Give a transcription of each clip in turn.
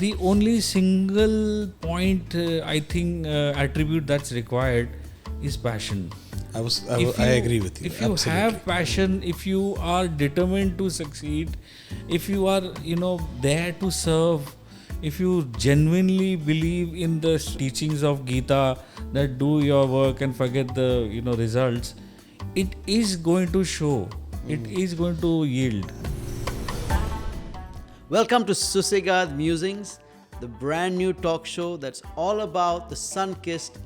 The only single point I think attribute that's required is passion. I agree with you. If you Absolutely. have passion, if you are determined to succeed, if you are there to serve, if you genuinely believe in the teachings of Gita that do your work and forget the results, it is going to show. It is going to yield. Welcome to Susegaad Musings, the brand new talk show that's all about the sun-kissed,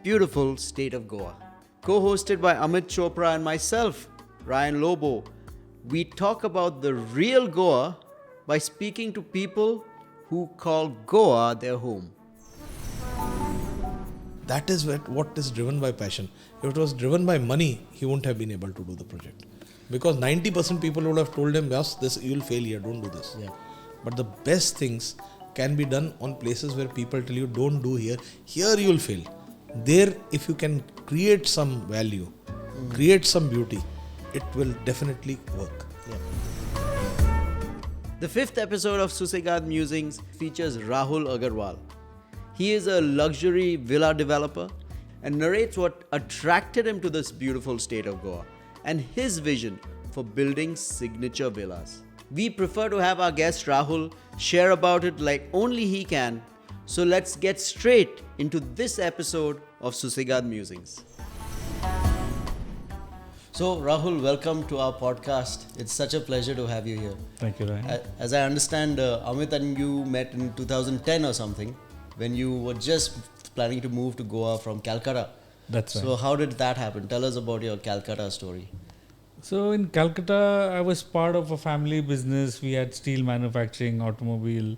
beautiful state of Goa. Co-hosted by Amit Chopra and myself, Ryan Lobo, we talk about the real Goa by speaking to people who call Goa their home. That is what is driven by passion. If it was driven by money, he wouldn't have been able to do the project. Because 90% people would have told him, yes, you will fail here, don't do this. Yeah. But the best things can be done on places where people tell you, don't do here. Here you will fail. There, if you can create some value, create some beauty, it will definitely work. The fifth episode of Susegaad Musings features Rahul Agarwal. He is a luxury villa developer and narrates what attracted him to this beautiful state of Goa and his vision for building signature villas. We prefer to have our guest Rahul share about it like only he can. So let's get straight into this episode of Susegaad Musings. So Rahul, welcome to our podcast. It's such a pleasure to have you here. Thank you, Ryan. As I understand, Amit and you met in 2010 or something when you were just planning to move to Goa from Calcutta. That's right. So how did that happen? Tell us about your Calcutta story. So in Calcutta, I was part of a family business. We had steel manufacturing, automobile,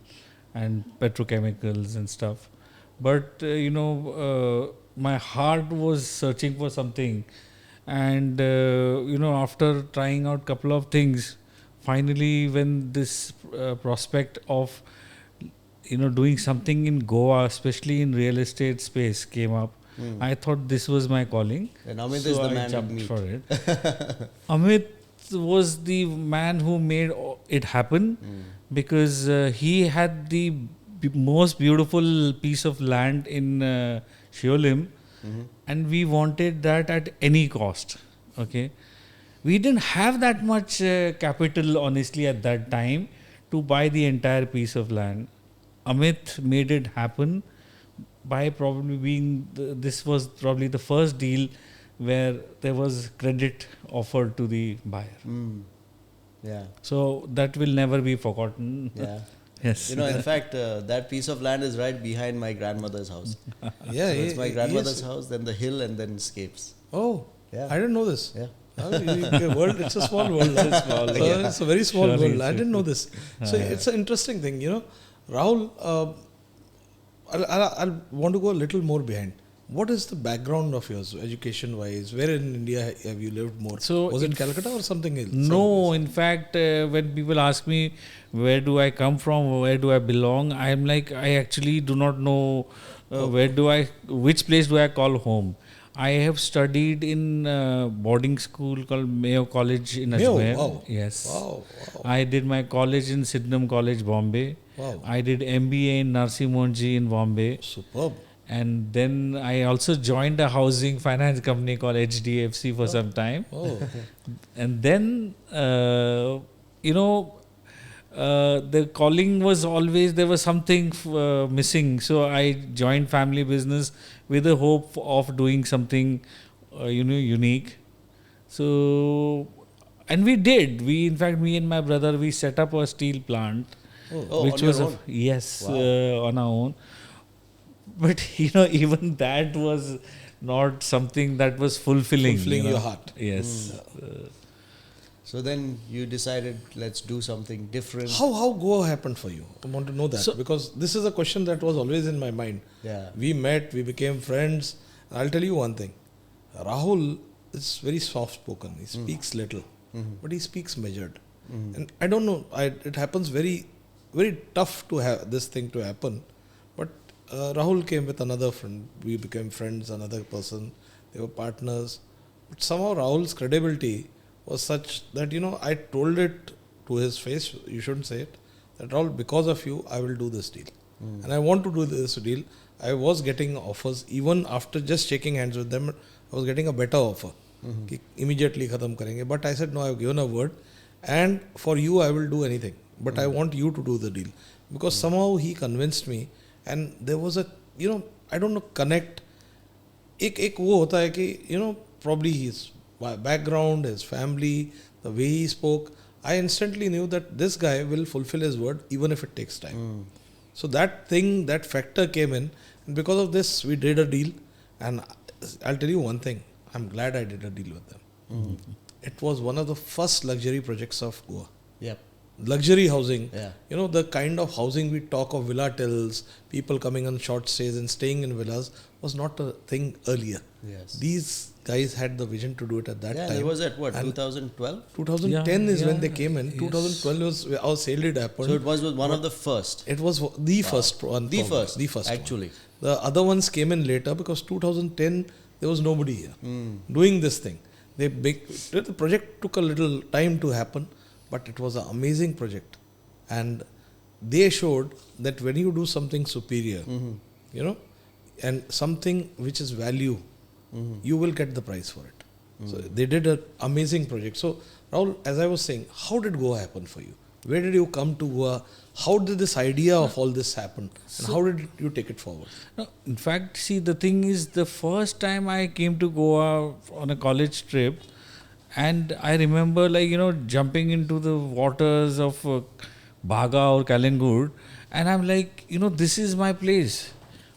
and petrochemicals and stuff. But my heart was searching for something, and after trying out couple of things, finally when this prospect of doing something in Goa, especially in real estate space, came up. I thought this was my calling. And Amit so is the I man to jumped meet. for it. Amit was the man who made it happen because he had the most beautiful piece of land in Shiolim, and we wanted that at any cost. Okay, we didn't have that much capital, honestly, at that time to buy the entire piece of land. Amit made it happen by probably being this was probably the first deal where there was credit offered to the buyer. Yeah. So that will never be forgotten. Yeah. Yes. In fact, that piece of land is right behind my grandmother's house. Yeah, So it's my grandmother's yes. house, then the hill, and then Scapes. Oh, Yeah. I didn't know this. Yeah. It's a small world. It's a very small Surely world. I it's didn't know this. So it's an interesting thing, Rahul, I'll want to go a little more behind. What is the background of yours, education-wise? Where in India have you lived more? So was it Calcutta or something else? No, in fact, when people ask me where do I come from, where do I belong, I'm like, I actually do not know which place do I call home. I have studied in boarding school called Mayo College in Mayo, Ajmer. wow. Yes. Wow. I did my college in Sydenham College, Bombay. Wow. I did MBA in Narsi Monji in Bombay. Superb. And then I also joined a housing finance company called HDFC for some time. Oh. And then, the calling was always, there was something missing. So I joined family business with the hope of doing something, unique. So, and we did. In fact, me and my brother, we set up a steel plant. Oh, which on was your own? yes, Wow. on our own. But even that was not something that was fulfilling. Fulfilling your heart. Yes. So then you decided, let's do something different. How Goa happened for you? I want to know that because this is a question that was always in my mind. Yeah. We met, we became friends. I'll tell you one thing. Rahul is very soft spoken. He speaks little, but he speaks measured. And I don't know, it happens very, very tough to have this thing to happen. But Rahul came with another friend. We became friends, another person. They were partners. But somehow Rahul's credibility was such that, I told it to his face, you shouldn't say it, that Rahul, because of you, I will do this deal. and I want to do this deal. I was getting offers even after just shaking hands with them. I was getting a better offer. कि immediately khatam karenge. But I said no. I've given a word, and for you I will do anything. But I want you to do the deal, because somehow he convinced me, and there was a I don't know, connect. एक वो होता है कि probably his background, his family, the way he spoke, I instantly knew that this guy will fulfill his word even if it takes time. So that factor came in, and because of this we did a deal. And I'll tell you one thing, I'm glad I did a deal with them. It was one of the first luxury projects of Goa. Yep. Luxury housing, Yeah. The kind of housing we talk of, villa tills, people coming on short stays and staying in villas, was not a thing earlier. Yes. These guys had the vision to do it at that time. Yeah, it was at what, And 2012? 2010 is when they came in. Yes. 2012 was our sale did happen. So it was one of the first. It was the first one. The probably, first. The first one. Actually. The other ones came in later because 2010 there was nobody here doing this thing. The project took a little time to happen, but it was an amazing project. And they showed that when you do something superior, and something which is value, you will get the price for it. So they did an amazing project. So Rahul, as I was saying, how did Goa happen for you? Where did you come to Goa? How did this idea of all this happen? And how did you take it forward? No, in fact, see, the thing is, the first time I came to Goa on a college trip, and I remember jumping into the waters of Baga or Kalingut, and I'm like, this is my place,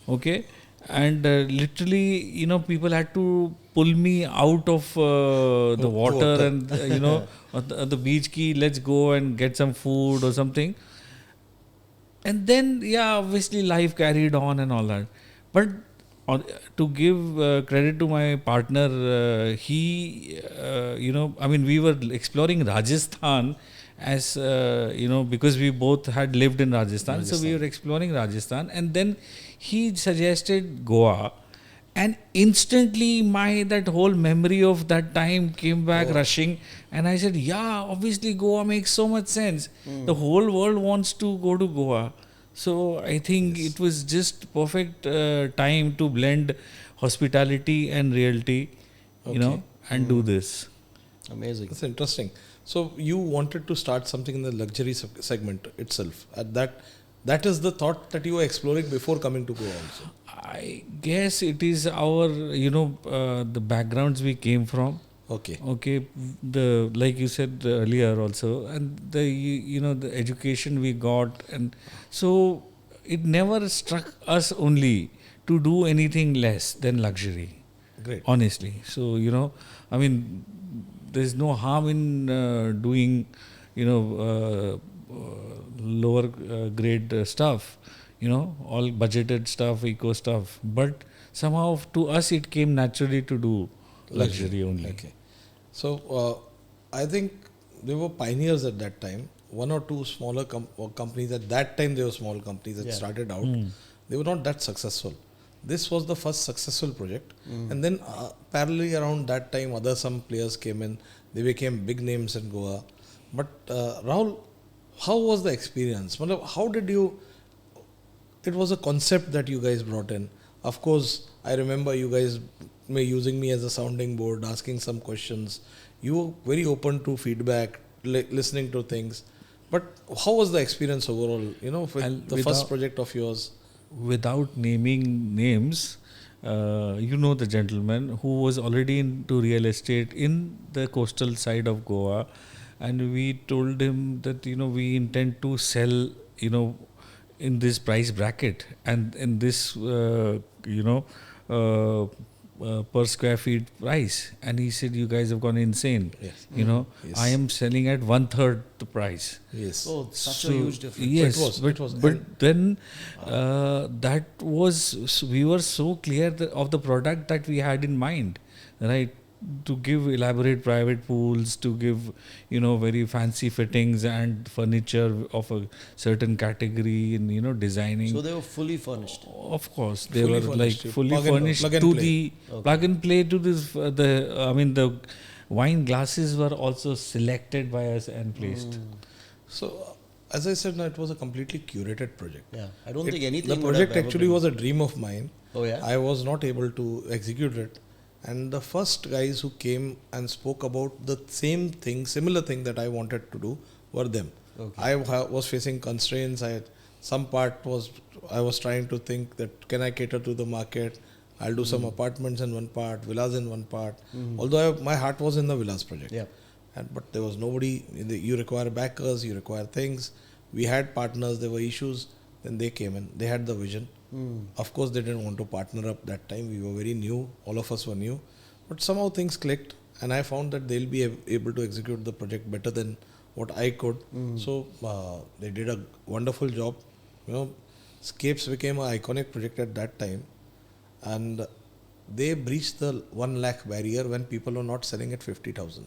okay? And literally, people had to pull me out of the water and, at the beach ki, let's go and get some food or something. And then, obviously life carried on and all that. But to give credit to my partner, he, we were exploring Rajasthan as, because we both had lived in Rajasthan. So we were exploring Rajasthan, and then he suggested Goa. And instantly that whole memory of that time came back rushing. And I said, obviously Goa makes so much sense. The whole world wants to go to Goa. So I think it was just perfect time to blend hospitality and realty, and do this. Amazing. That's interesting. So you wanted to start something in the luxury segment itself. That is the thought that you were exploring before coming to Goa also. I guess it is our, the backgrounds we came from. Okay. Like you said earlier also, and the education we got, and so it never struck us only to do anything less than luxury. Great. Honestly. So, there's no harm in doing, lower grade stuff, all budgeted stuff, eco stuff. But somehow to us it came naturally to do luxury only. Okay. So I think they were pioneers at that time. One or two smaller companies at that time, they were small companies that started out. They were not that successful. This was the first successful project. And then parallelly around that time, some players came in. They became big names in Goa. But Rahul, how was the experience? How did you... It was a concept that you guys brought in. Of course, I remember you guys using me as a sounding board, asking some questions. You were very open to feedback, listening to things. But how was the experience overall, with the first project of yours? Without naming names, the gentleman who was already into real estate in the coastal side of Goa, and we told him that, we intend to sell, in this price bracket and in this, per square feet price. And he said, you guys have gone insane. Yes. Yes. I am selling at 1/3 the price. Yes. Oh, such a huge difference. Yes, but then we were so clear of the product that we had in mind, right? To give elaborate private pools, to give, very fancy fittings and furniture of a certain category and, designing. So they were fully furnished. Of course, they Fully were furnished. like fully Plug and furnished play. to the plug and play to this. The wine glasses were also selected by us and placed. So as I said, no, it was a completely curated project. Yeah, I don't think The anything. project actually was a dream of mine. Oh yeah. I was not able to execute it. And the first guys who came and spoke about the same thing, similar thing that I wanted to do, were them. Okay. I was facing constraints. I was trying to think that can I cater to the market? I'll do some apartments in one part, villas in one part. Although my heart was in the villas project. Yeah. But there was nobody. You require backers, you require things. We had partners, there were issues. Then they came in. They had the vision. Of course, they didn't want to partner up that time. We were very new. All of us were new. But somehow things clicked. And I found that they'll be able to execute the project better than what I could. So they did a wonderful job. Scapes became an iconic project at that time. And they breached the 1 lakh barrier when people were not selling at 50,000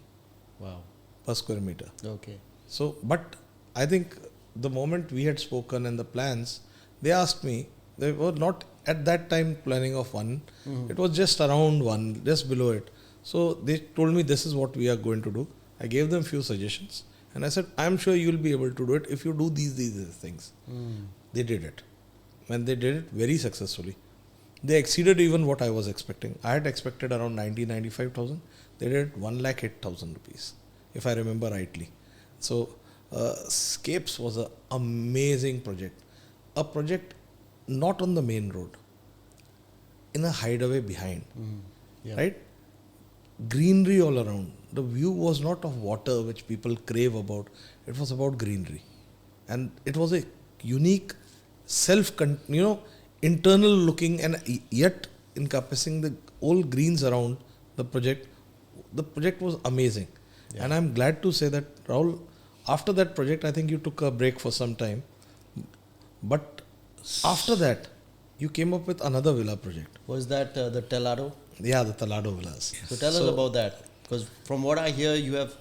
Wow. per square meter. Okay. So, but I think the moment we had spoken and the plans, they asked me, they were not at that time planning of 1. It was just around 1, just below it. So they told me this is what we are going to do. I gave them few suggestions and I said, I'm sure you will be able to do it if you do these things. They did it. And they did it very successfully. They exceeded even what I was expecting. I had expected around 95,000. They did 1,08,000 rupees, if I remember rightly. So, Scapes was an amazing project. A project not on the main road, in a hideaway behind, Yeah. right? Greenery all around. The view was not of water, which people crave about. It was about greenery. And it was a unique, internal looking and yet encompassing the all greens around the project. The project was amazing. Yeah. And I'm glad to say that, Rahul, after that project, I think you took a break for some time. But after that, you came up with another villa project. Was that the Telado? Yeah, the Talado Villas. So tell us about that. Because from what I hear, you have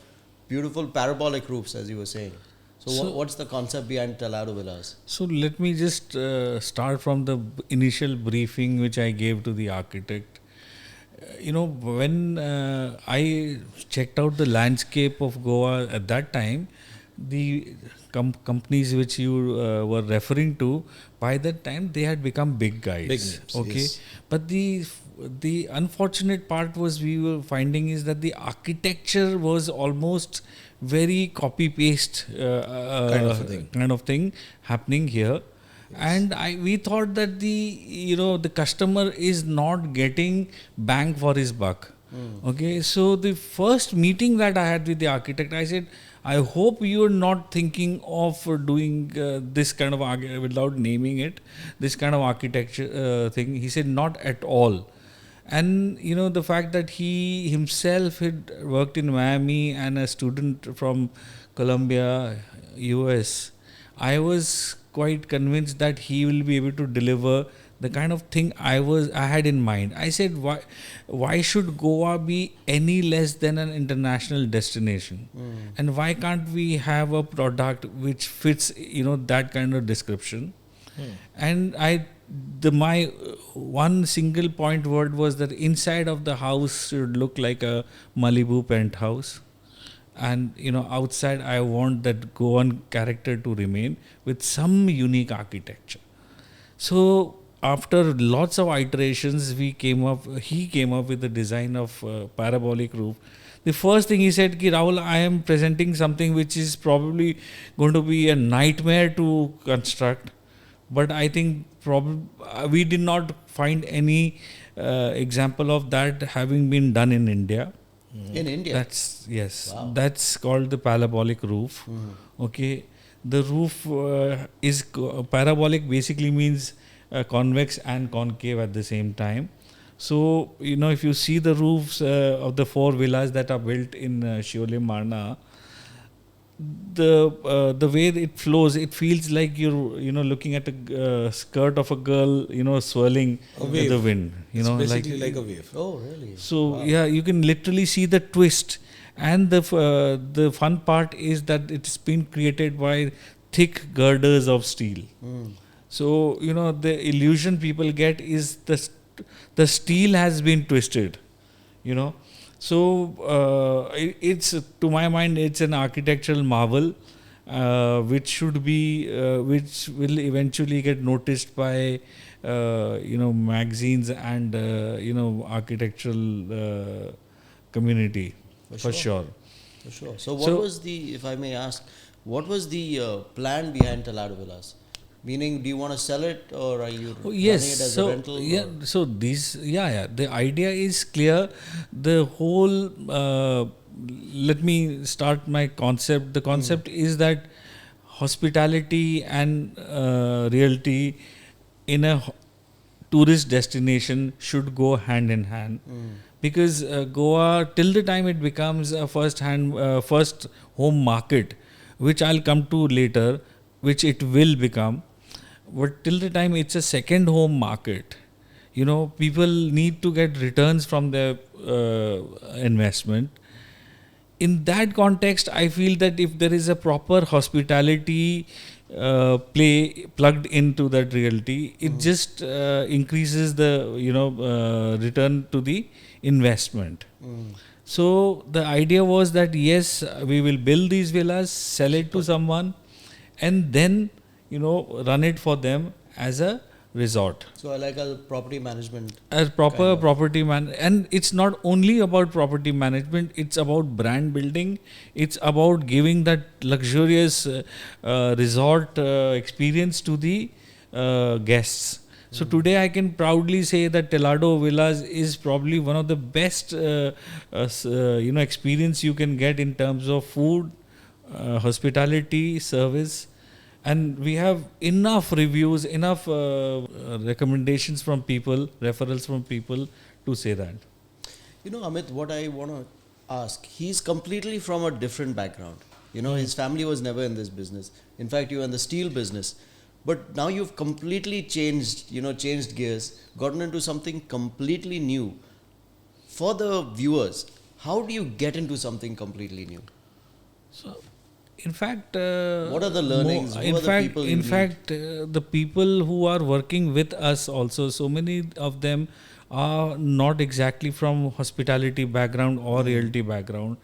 beautiful parabolic roofs, as you were saying. So, what's the concept behind Telado Villas? So let me just start from the initial briefing which I gave to the architect. When I checked out the landscape of Goa at that time, the companies which you were referring to, by that time they had become big guys. Big names, okay, yes. but the unfortunate part was we were finding is that the architecture was almost very copy paste kind of thing happening here. Yes. And we thought that the customer is not getting bang for his buck. Okay, so the first meeting that I had with the architect, I said, I hope you are not thinking of doing this kind of without naming it, this kind of architecture thing. He said, not at all. And the fact that he himself had worked in Miami and a student from Columbia, US, I was quite convinced that he will be able to deliver the kind of thing I had in mind. I said, why should Goa be any less than an international destination? And why can't we have a product which fits that kind of description? And my one single point word was that inside of the house should look like a Malibu penthouse. And outside I want that Goan character to remain with some unique architecture. So after lots of iterations, he came up with the design of parabolic roof. The first thing he said, Rahul, I am presenting something which is probably going to be a nightmare to construct. But I think we did not find any example of that having been done in India. In India? Wow. That's called the parabolic roof. Okay, the roof is parabolic. Basically means convex and concave at the same time. So if you see the roofs of the 4 villas that are built in Shiole Marna, the way it flows, it feels like you're looking at a skirt of a girl swirling with the wind. It's basically like a wave. Oh, really? So wow. Yeah, you can literally see the twist, and the fun part is that it's been created by thick girders of steel. So the illusion people get is the steel has been twisted. So it's, to my mind, it's an architectural marvel. which should be, which will eventually get noticed by, magazines and, architectural community, for sure. For sure. So what So- was the, if I may ask, what was the plan behind Telado Villas? Meaning, do you want to sell it, or are you Oh, running yes. it as So a rental? yeah. or- So these, yeah. The idea is clear. The whole. Let me start my concept. The concept is that hospitality and realty in a tourist destination should go hand in hand. Because Goa, till the time it becomes a first home market, which I'll come to later, which it will become. But till the time it's a second home market, people need to get returns from their investment. In that context, I feel that if there is a proper hospitality play plugged into that realty, it just increases the return to the investment. So the idea was that yes, we will build these villas, sell it to someone, and then run it for them as a resort. So I like a property management. As proper property and it's not only about property management, it's about brand building, it's about giving that luxurious resort experience to the guests. So today I can proudly say that Telado Villas is probably one of the best experience you can get in terms of food, hospitality, service. And we have enough reviews, enough recommendations from people, referrals from people to say that. Amit, what I want to ask, he's completely from a different background. His family was never in this business. In fact, you were in the steel business. But now you've completely changed gears, gotten into something completely new. For the viewers, how do you get into something completely new? So, in fact, what are the learnings? Who are the people you meet? The people who are working with us also, so many of them are not exactly from hospitality background or realty background.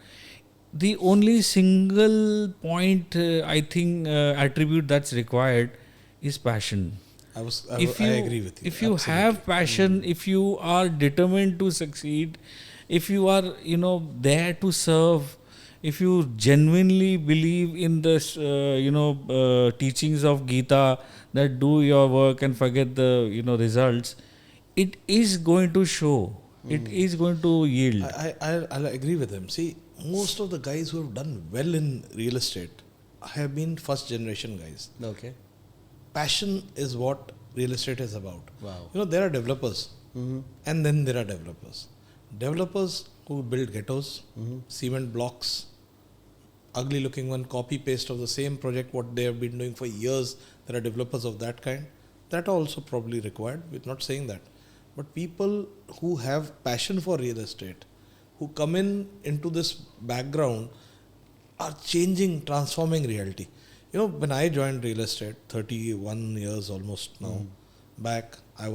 The only single point, I think, attribute that's required is passion. I If agree with you. If you Absolutely. have passion, if you are determined to succeed, if you are there to serve, if you genuinely believe in the teachings of Gita, that do your work and forget the results, it is going to show. It is going to yield. I'll agree with him. See, most of the guys who have done well in real estate have been first generation guys. Okay. Passion is what real estate is about. Wow. There are developers, and then there are developers. Developers who build ghettos, cement blocks, ugly looking one, copy paste of the same project what they have been doing for years. There are developers of that kind. That are also probably required. We're not saying that. But people who have passion for real estate, who come into this background, are transforming reality. When I joined real estate 31 years almost now back, I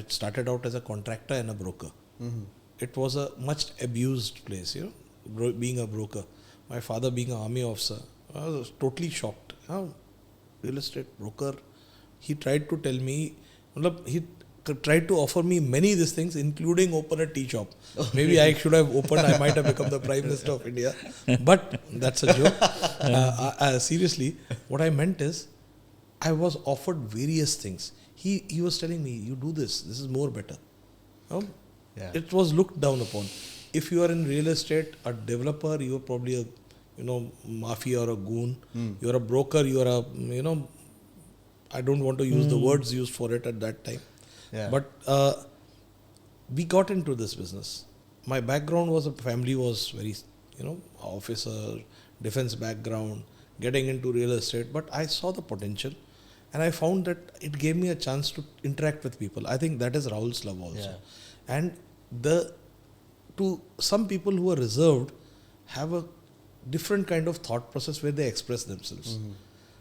started out as a contractor and a broker. It was a much abused place, being a broker. My father being an army officer, I was totally shocked. Real estate broker, he tried to tell me, he tried to offer me many of these things, including open a tea shop. Maybe I should have opened, I might have become the Prime Minister of India. But that's a joke. Seriously, what I meant is, I was offered various things. He was telling me, you do this is more better. It was looked down upon. If you are in real estate, a developer, you are probably a mafia or a goon. You are a broker, you are a, I don't want to use the words used for it at that time. Yeah. But we got into this business. My background was, family was very, officer, defense background, getting into real estate. But I saw the potential and I found that it gave me a chance to interact with people. I think that is Rahul's love also. Yeah. And to some people who are reserved have a different kind of thought process where they express themselves.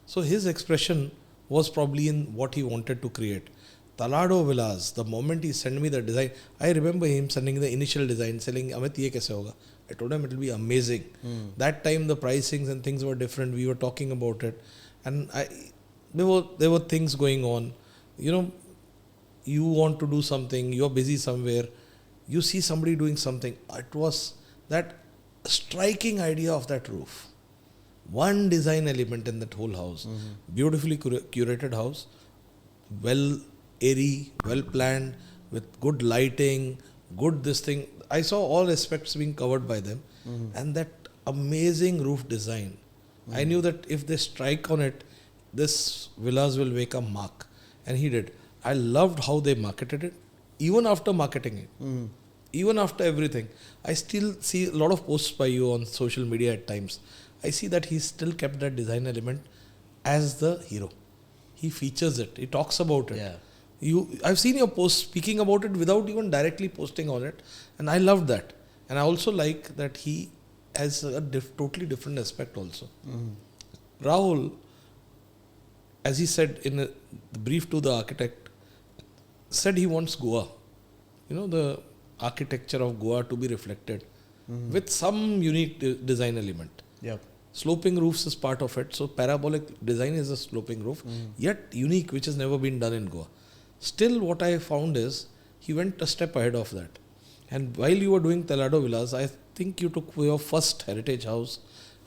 So his expression was probably in what he wanted to create. Talado Villas, the moment he sent me the design, I remember him sending the initial design, saying, Amit, ye kaise hoga? I told him it will be amazing. That time the pricings and things were different. We were talking about it. And there were things going on. You know, you want to do something, you're busy somewhere, you see somebody doing something. It was that striking idea of that roof. One design element in that whole house. Beautifully curated house. Well airy, well planned, with good lighting, good this thing. I saw all aspects being covered by them. And that amazing roof design. I knew that if they strike on it, this villas will make a mark. And he did. I loved how they marketed it. Even after marketing it. Even after everything. I still see a lot of posts by you on social media at times. I see that he still kept that design element as the hero. He features it. He talks about it. Yeah. I've seen your posts speaking about it without even directly posting on it. And I loved that. And I also like that he has a totally different aspect also. Rahul, as he said in the brief to the architect, said he wants Goa. You know, the architecture of Goa to be reflected with some unique design element. Yep. Sloping roofs is part of it. So parabolic design is a sloping roof, yet unique, which has never been done in Goa. Still, what I found is he went a step ahead of that. And while you were doing Telado Villas, I think you took your first heritage house,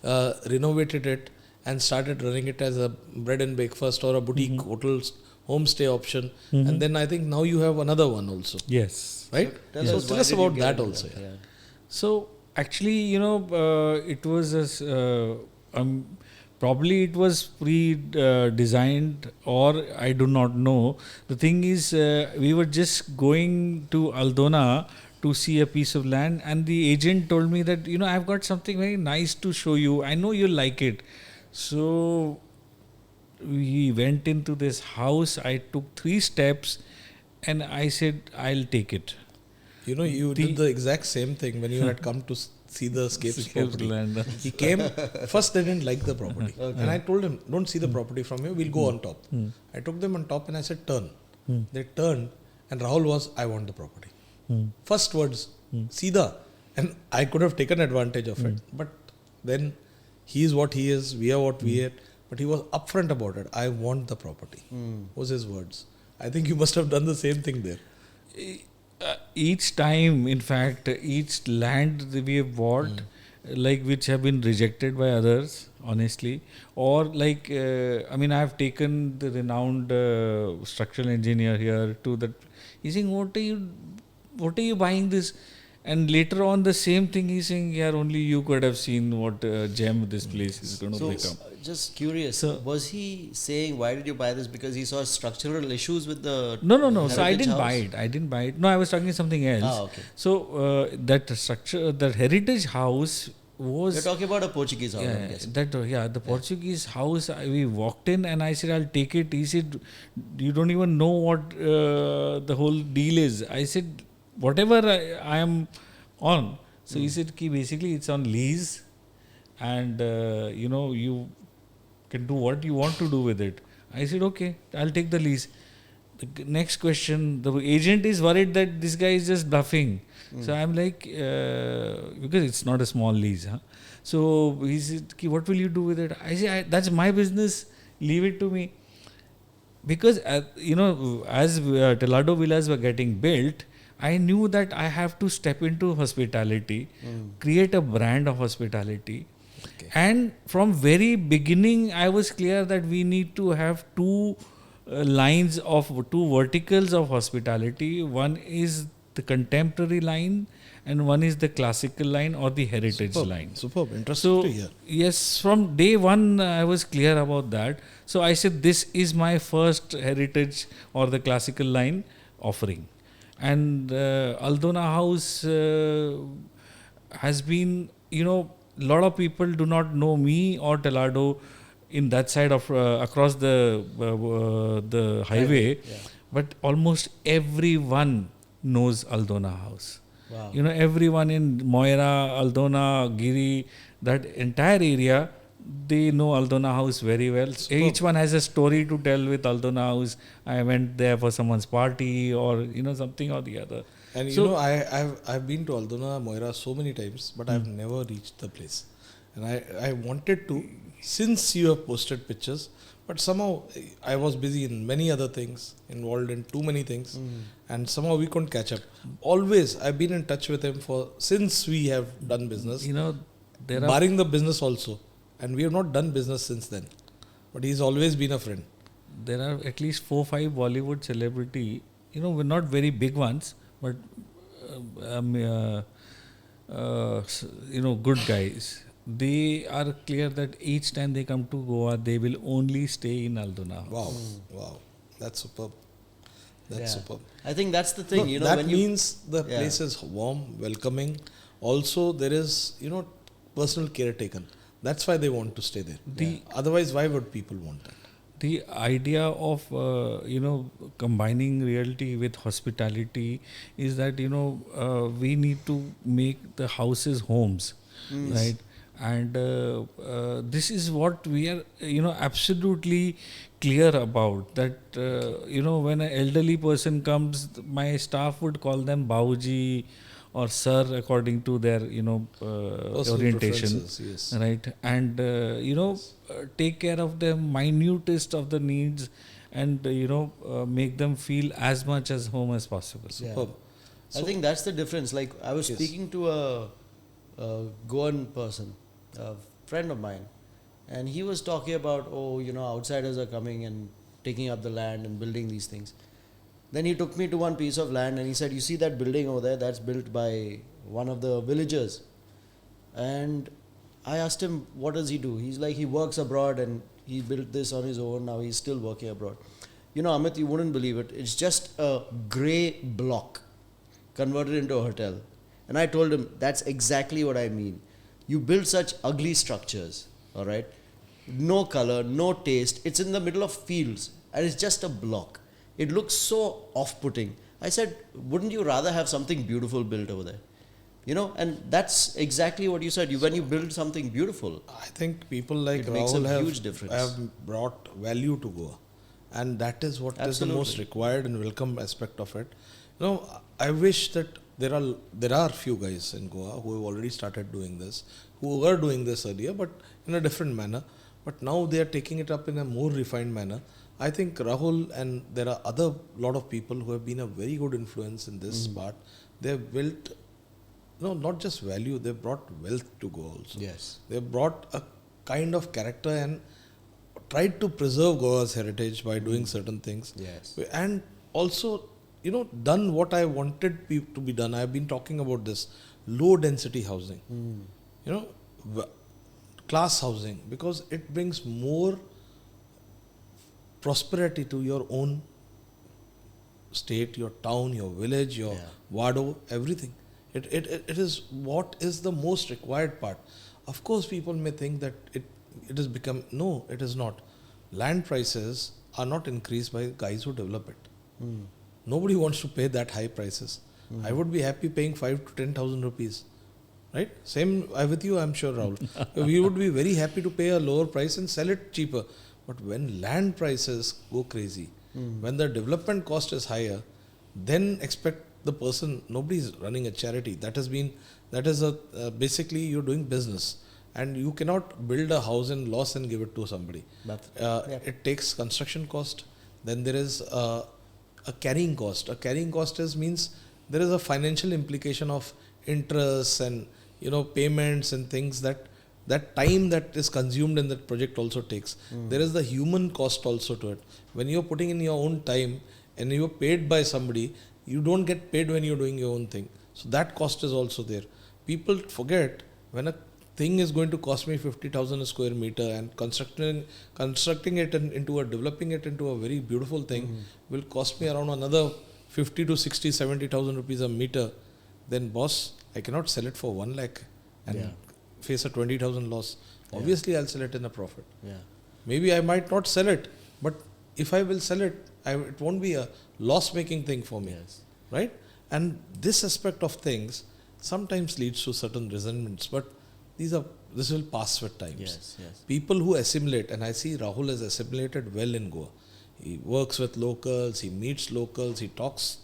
renovated it, and started running it as a bread and breakfast or a boutique hotels homestay option. And then I think now you have another one also. Yes. Right? So tell us about that also. Yeah. So actually, you know, it was probably it was pre-designed, or I do not know. The thing is, we were just going to Aldona to see a piece of land, and the agent told me that, you know, I've got something very nice to show you. I know you'll like it. So we went into this house. I took 3 steps, and I said, I'll take it. You know, you did the exact same thing when you had come to see the Scapes property. Land. He came, first they didn't like the property. And I told him, don't see the property from here, we'll go on top. I took them on top and I said, turn. They turned, and Rahul was, I want the property. First words, Sida. And I could have taken advantage of it. But then he is what he is, we are what we are. But he was upfront about it. I want the property. Was his words. I think you must have done the same thing there. Each time, in fact, each land that we have bought, like which have been rejected by others, honestly, or like, I mean, I have taken the renowned structural engineer here to that. He's saying, what are you buying this? And later on, the same thing he's saying, yeah, only you could have seen what gem this place is going to become. Just curious, was he saying, why did you buy this? Because he saw structural issues with the No. So I heritage didn't house? buy it. No, I was talking something else. Ah, okay. So that structure, that heritage house was... You're talking about a Portuguese house, I'm guessing. The Portuguese house, we walked in and I said, I'll take it. He said, you don't even know what the whole deal is. I said, whatever I am on. So he said, basically it's on lease, and you know, you can do what you want to do with it. I said, okay, I'll take the lease. The next question, the agent is worried that this guy is just bluffing. So I'm like, because it's not a small lease. So he said, what will you do with it? I said, that's my business. Leave it to me. Because, you know, as Telado Villas were getting built, I knew that I have to step into hospitality, create a brand of hospitality. Okay. And from very beginning, I was clear that we need to have 2 lines of 2 verticals of hospitality. One is the contemporary line and one is the classical line or the heritage line. Superb. Interesting to hear. Yes, from day one, I was clear about that. So I said, this is my first heritage or the classical line offering. And Aldona House has been, you know, a lot of people do not know me or Telado in that side of across the highway, but almost everyone knows Aldona House. Wow. You know, everyone in Moira, Aldona, Giri, that entire area, they know Aldona House very well. Each one has a story to tell with Aldona House. I went there for someone's party or, something or the other. And I've been to Aldona, Moira so many times, but I've never reached the place. And I wanted to, since you have posted pictures, but somehow I was busy in many other things, involved in too many things, and somehow we couldn't catch up. Always, I've been in touch with him since we have done business, barring the business also. And we have not done business since then. But he's always been a friend. There are at least 4-5 Bollywood celebrity, we're not very big ones, but, good guys. They are clear that each time they come to Goa, they will only stay in Aldona. Wow. That's superb. Superb. I think that's the thing, that means the place is warm, welcoming. Also, there is, personal care taken. That's why they want to stay there. Otherwise, why would people want that? The idea of, combining realty with hospitality is that, we need to make the houses homes, right? And this is what we are, absolutely clear about. That, when an elderly person comes, my staff would call them Bauji or Sir according to their, orientation, right? And, take care of the minutest of the needs and, make them feel as much as home as possible. Superb. I think that's the difference. Like I was speaking to a Goan person, a friend of mine, and he was talking about, outsiders are coming and taking up the land and building these things. Then he took me to one piece of land and he said, you see that building over there, that's built by one of the villagers. And I asked him, what does he do? He's like, he works abroad and he built this on his own. Now he's still working abroad. Amit, you wouldn't believe it. It's just a grey block converted into a hotel. And I told him, that's exactly what I mean. You build such ugly structures, all right? No color, no taste. It's in the middle of fields and it's just a block. It looks so off-putting. I said, wouldn't you rather have something beautiful built over there? And that's exactly what you said. When you build something beautiful, I think people like Rahul have brought value to Goa. And that is what is the most required and welcome aspect of it. I wish that there are few guys in Goa who have already started doing this, who were doing this earlier, but in a different manner. But now they are taking it up in a more refined manner. I think Rahul and there are other lot of people who have been a very good influence in this part. They have built, not just value, they have brought wealth to Goa also. Yes. They have brought a kind of character and tried to preserve Goa's heritage by doing certain things. Yes. And also, done what I wanted to be done. I have been talking about this low density housing, class housing, because it brings more prosperity to your own state, your town, your village, your wado, everything. It is what is the most required part. Of course, people may think that it has become, no, it is not. Land prices are not increased by guys who develop it. Nobody wants to pay that high prices. I would be happy paying 5,000 to 10,000 rupees. Right? Same with you, I'm sure, Rahul. We would be very happy to pay a lower price and sell it cheaper. But when land prices go crazy, when the development cost is higher, then expect the person, nobody is running a charity. That is basically you're doing business. And you cannot build a house in loss and give it to somebody. It takes construction cost. Then there is a carrying cost. A carrying cost means there is a financial implication of interest and payments and things that time that is consumed in that project also takes. There is the human cost also to it. When you're putting in your own time and you're paid by somebody, you don't get paid when you're doing your own thing. So that cost is also there. People forget when a thing is going to cost me 50,000 a square meter and constructing it developing it into a very beautiful thing will cost me around another 50 to 60, 70,000 rupees a meter. Then boss, I cannot sell it for 1 lakh and face a 20,000 loss. Obviously, I'll sell it in a profit. Maybe I might not sell it, but if I will sell it, it won't be a loss-making thing for me, right? And this aspect of things sometimes leads to certain resentments. But this will pass with times. Yes, yes. People who assimilate, and I see Rahul has assimilated well in Goa. He works with locals, he meets locals, he talks.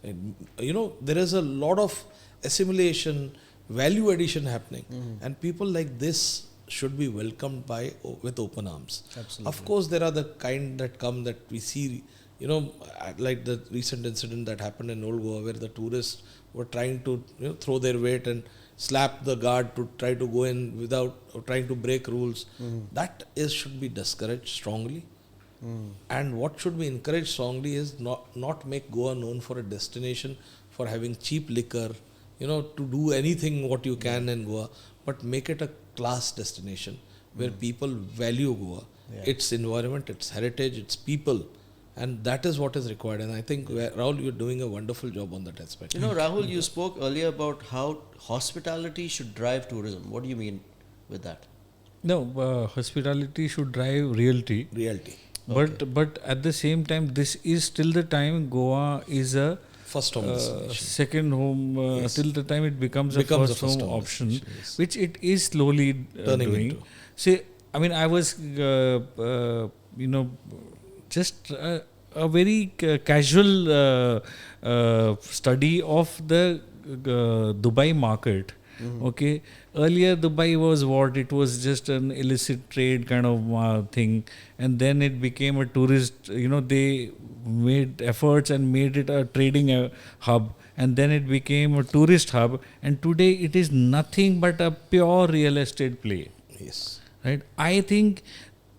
And, there is a lot of assimilation, value addition happening, and people like this should be welcomed with open arms. Absolutely. Of course, there are the kind that come that we see, like the recent incident that happened in Old Goa, where the tourists were trying to throw their weight and slap the guard to try to go in without trying to break rules. That should be discouraged strongly. And what should be encouraged strongly is not make Goa known for a destination for having cheap liquor, to do anything what you can in Goa, but make it a class destination where people value Goa, its environment, its heritage, its people. And that is what is required. And I think, Rahul, you're doing a wonderful job on that aspect. Rahul, you spoke earlier about how hospitality should drive tourism. What do you mean with that? No, hospitality should drive realty. But at the same time, this is still the time Goa is a first home destination. Second home, till the time it becomes a first home option, which it is slowly doing. Into. See, I mean, I was, just a very casual study of the Dubai market. Okay, earlier Dubai was what? It was just an illicit trade kind of thing, and then it became a tourist. They made efforts and made it a trading hub, and then it became a tourist hub, and today it is nothing but a pure real estate play. Yes. Right. I think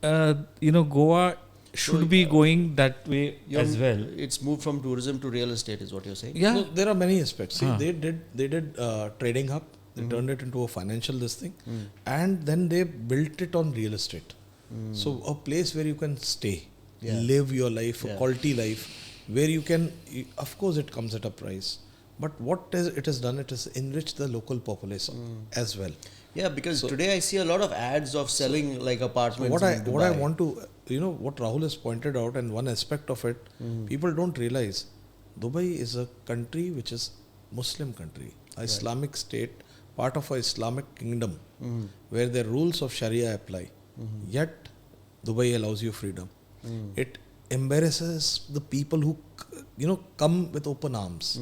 Goa should be going that way as well. It's moved from tourism to real estate, is what you're saying? Yeah. No, there are many aspects. See, they did trading hub. They turned it into a financial and then they built it on real estate. So a place where you can stay, live your life, a quality life, where you can, of course it comes at a price, but what it has done, it has enriched the local population as well. Yeah, because today I see a lot of ads of selling like apartments. What I want to, what Rahul has pointed out, and one aspect of it, people don't realize, Dubai is a country which is Muslim country, Islamic state, part of a Islamic kingdom, where the rules of Sharia apply. Yet, Dubai allows you freedom. It embarrasses the people who, come with open arms.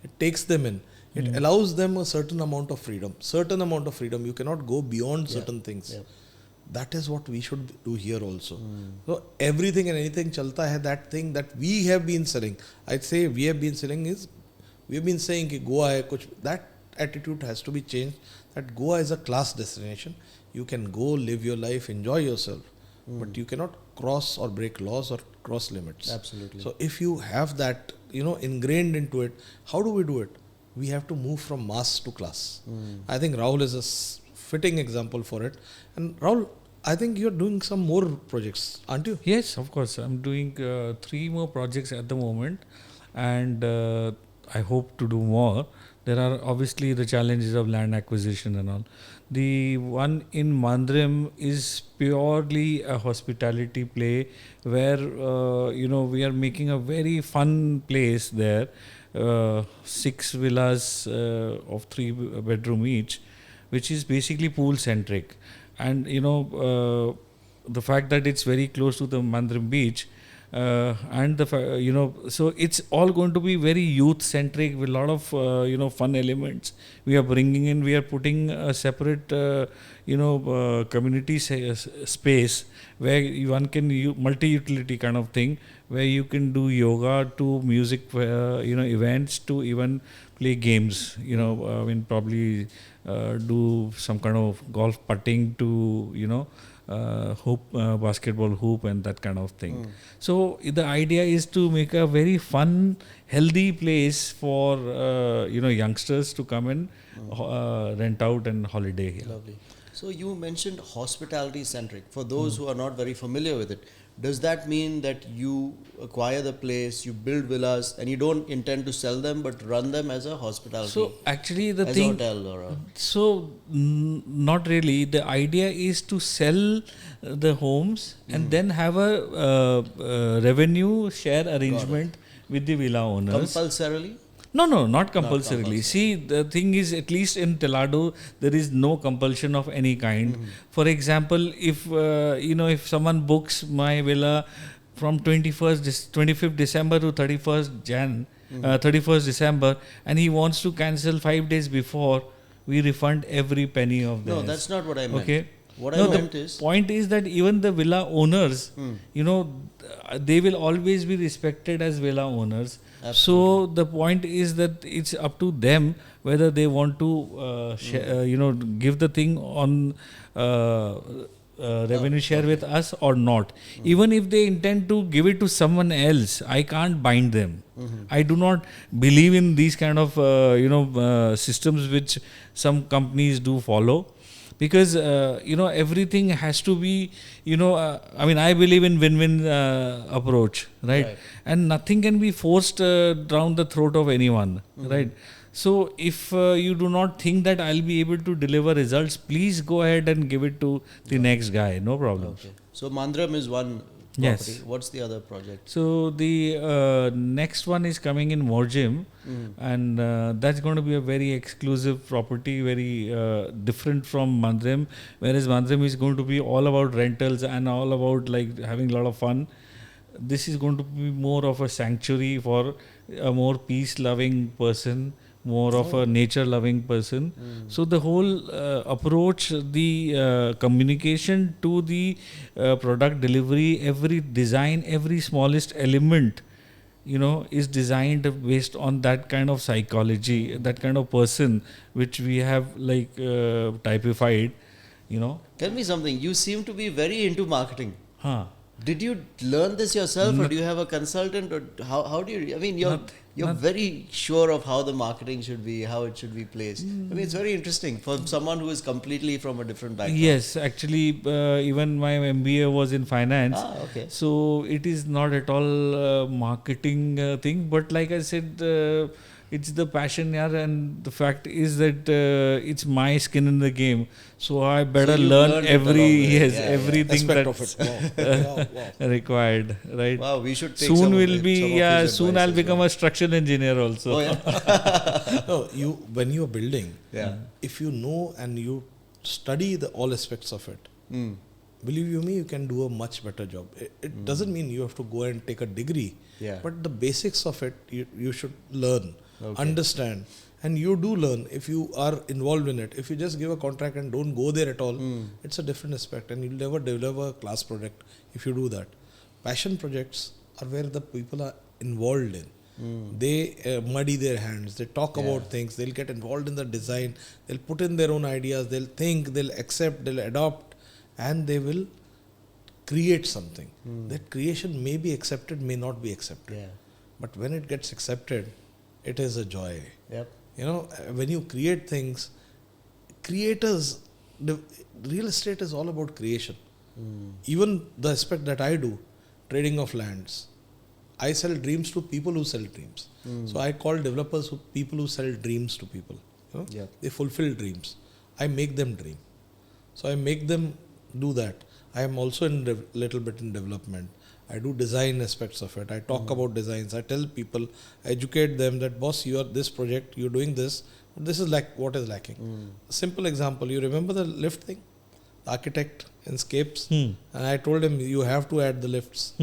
It takes them in. It allows them a certain amount of freedom. You cannot go beyond certain things. Yeah. That is what we should do here also. So everything and anything chalta hai, that thing that we have been selling. I'd say we have been saying ki Goa hai kuch. That attitude has to be changed. That Goa is a class destination. You can go, live your life, enjoy yourself. But you cannot cross or break laws or cross limits. Absolutely. So if you have that, ingrained into it, how do we do it? We have to move from mass to class. I think Rahul is a fitting example for it. And Rahul, I think you're doing some more projects, aren't you? Yes, of course. I'm doing 3 more projects at the moment, and I hope to do more. There are obviously the challenges of land acquisition and all. The one in Mandrim is purely a hospitality play where, we are making a very fun place there. 6 villas of 3 bedroom each, which is basically pool centric. And, the fact that it's very close to the Mandrim beach, and so it's all going to be very youth centric with a lot of fun elements we are bringing in. We are putting a separate community space where one can multi-utility kind of thing, where you can do yoga to music events to even play games, probably do some kind of golf putting to hoop, basketball hoop and that kind of thing. So the idea is to make a very fun, healthy place for youngsters to come and rent out and holiday here. Lovely. So you mentioned hospitality centric. For those who are not very familiar with it, does that mean that you acquire the place, you build villas, and you don't intend to sell them but run them as a hospitality? So actually the as thing, a hotel or a... So not really. The idea is to sell the homes and then have a revenue share arrangement with the villa owners. Compulsorily? No, not compulsorily. See, the thing is, at least in Telado, there is no compulsion of any kind. For example, if if someone books my villa from 25th December to 31st December, and he wants to cancel 5 days before, we refund every penny of theirs. No, that's not what I meant. Okay. What No, I meant the is, point is that even the villa owners, they will always be respected as villa owners. So the point is that it's up to them whether they want to, give the thing on revenue share with us or not. Even if they intend to give it to someone else, I can't bind them. I do not believe in these kind of systems which some companies do follow. Because everything has to be I believe in win-win approach, right? And nothing can be forced down the throat of anyone, right? So if you do not think that I'll be able to deliver results, please go ahead and give it to the next guy, no problem. okay. So Mandram is one property. Yes. What's the other project? So the next one is coming in Morjim, and that's going to be a very exclusive property, very different from Mandram. Whereas Mandram is going to be all about rentals and all about like having a lot of fun. This is going to be more of a sanctuary for a more peace-loving person, more of a nature-loving person. So the whole approach, the communication to the product delivery, every design, every smallest element, is designed based on that kind of psychology, that kind of person, which we have like typified, Tell me something. You seem to be very into marketing. Huh. Did you learn this yourself, or do you have a consultant, or how do you? I mean, you're very sure of how the marketing should be, how it should be placed. I mean, it's very interesting for someone who is completely from a different background. Yes, actually, even my MBA was in finance. Okay. So it is not at all marketing thing, but like I said, it's the passion, and the fact is that it's my skin in the game. So I better you learn learned it along the way. everything Aspect that's of it. Wow. required, right? Wow, we should take Soon some will of be some of his soon advice I'll as become well. a structural engineer also. Oh yeah. No, when you are building, Yeah. if you know and you study all aspects of it, believe you me, you can do a much better job. It doesn't mean you have to go and take a degree, Yeah. but the basics of it you should learn, Okay. understand, and you do learn if you are involved in it. If you just give a contract and don't go there at all, it's a different aspect, and you'll never develop a class project if you do that. Passion projects are where the people are involved in. They muddy their hands, they talk about things, they'll get involved in the design, they'll put in their own ideas, they'll think, they'll accept, they'll adopt, and they will create something. That creation may be accepted, may not be accepted. Yeah. But when it gets accepted, it is a joy. Yep. When you create things, creators, real estate is all about creation. Even the aspect that I do, trading of lands, I sell dreams to people who sell dreams. So I call developers people who sell dreams to people. Yep. They fulfill dreams. I make them dream. So I make them do that. I am also in little bit in development. I do design aspects of it. I talk about designs. I tell people, I educate them that boss, you are this project, you're doing this. This is like what is lacking. A simple example, you remember the lift thing? The architect in Scapes. And I told him, you have to add the lifts.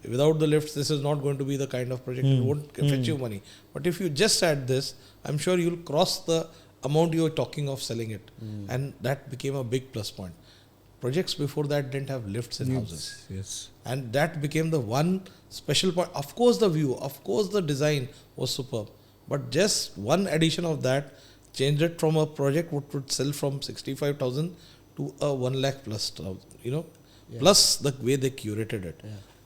Without the lifts, this is not going to be the kind of project. It won't fetch you money. But if you just add this, I'm sure you'll cross the amount you're talking of selling it. And that became a big plus point. Projects before that didn't have lifts in houses. Yes. And that became the one special point. Of course the view, of course the design was superb. But just one addition of that changed it from a project which would sell from 65,000 to a 1 lakh plus, plus the way they curated it.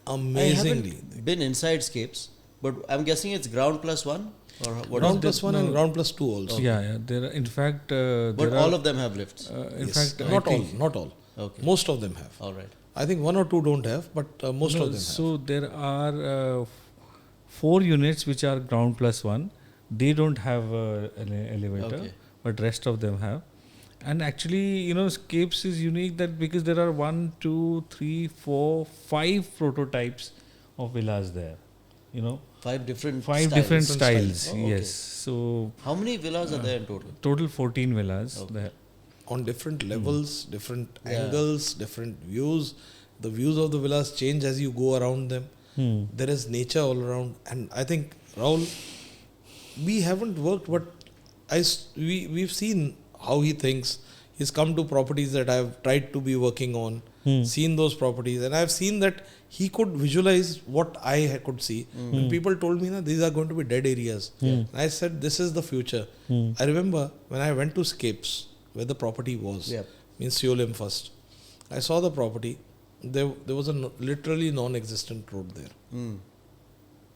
Amazingly. I haven't been inside Scapes, but I'm guessing it's ground plus one? Or what Ground is plus one and ground plus two also. Yeah. There are, in fact, But all of them have lifts. in Yes. fact, Not all. Okay. Most of them have. All right. I think 1 or 2 don't have, but most of them have. So there are 4 units which are ground plus 1. They don't have an elevator, but rest of them have. And actually, Scapes is unique that because there are 1, 2, 3, 4, 5 prototypes of villas there. you know, 5 different five styles. different Different styles. styles. Oh, okay. Yes. So How many villas are there in total? total 14 villas Okay. there. On different levels, different Yeah. angles, different views. The views of the villas change as you go around them. There is nature all around, and I think Rahul, we haven't worked, but we've seen how he thinks. He's come to properties that I've tried to be working on, seen those properties, and I've seen that he could visualize what I could see. When people told me that these are going to be dead areas, I said this is the future. I remember when I went to Scapes, where the property was, Yeah. means Seolim first. I saw the property. There was a literally non-existent road there. Mm.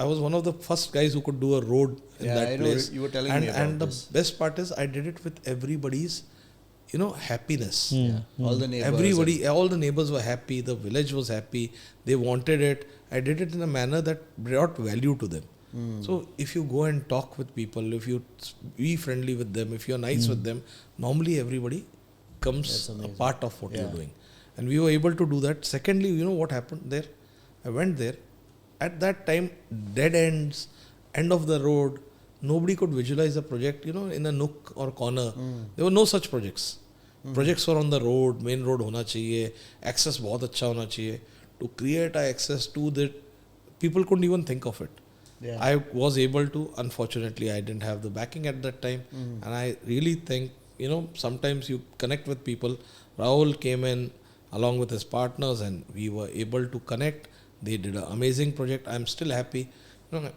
I was one of the first guys who could do a road in Yeah, that I know, place. you were telling and, me about and the this. best part is I did it with everybody's, happiness. Yeah. All the neighbors. Everybody, all the neighbors were happy. The village was happy. They wanted it. I did it in a manner that brought value to them. So if you go and talk with people, if you be friendly with them, if you're nice with them, normally everybody becomes That's a amazing. part of what Yeah. you're doing. And we were able to do that. Secondly, you know what happened there? I went there. At that time, dead ends, end of the road, nobody could visualize a project, in a nook or corner. There were no such projects. Projects were on the road, main road hona chahiye, access bahut acha hona chahiye. To create access to that, people couldn't even think of it. Yeah. I was able to. Unfortunately, I didn't have the backing at that time. And I really think, sometimes you connect with people. Rahul came in along with his partners and we were able to connect. They did an amazing project. I'm still happy.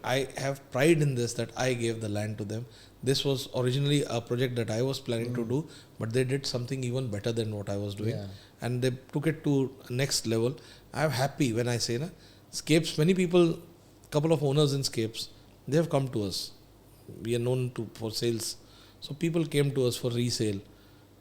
I have pride in this that I gave the land to them. This was originally a project that I was planning to do, but they did something even better than what I was doing. Yeah. And they took it to next level. I'm happy when I say, Scapes, many people, couple of owners in Scapes, they have come to us. We are known for sales. So people came to us for resale.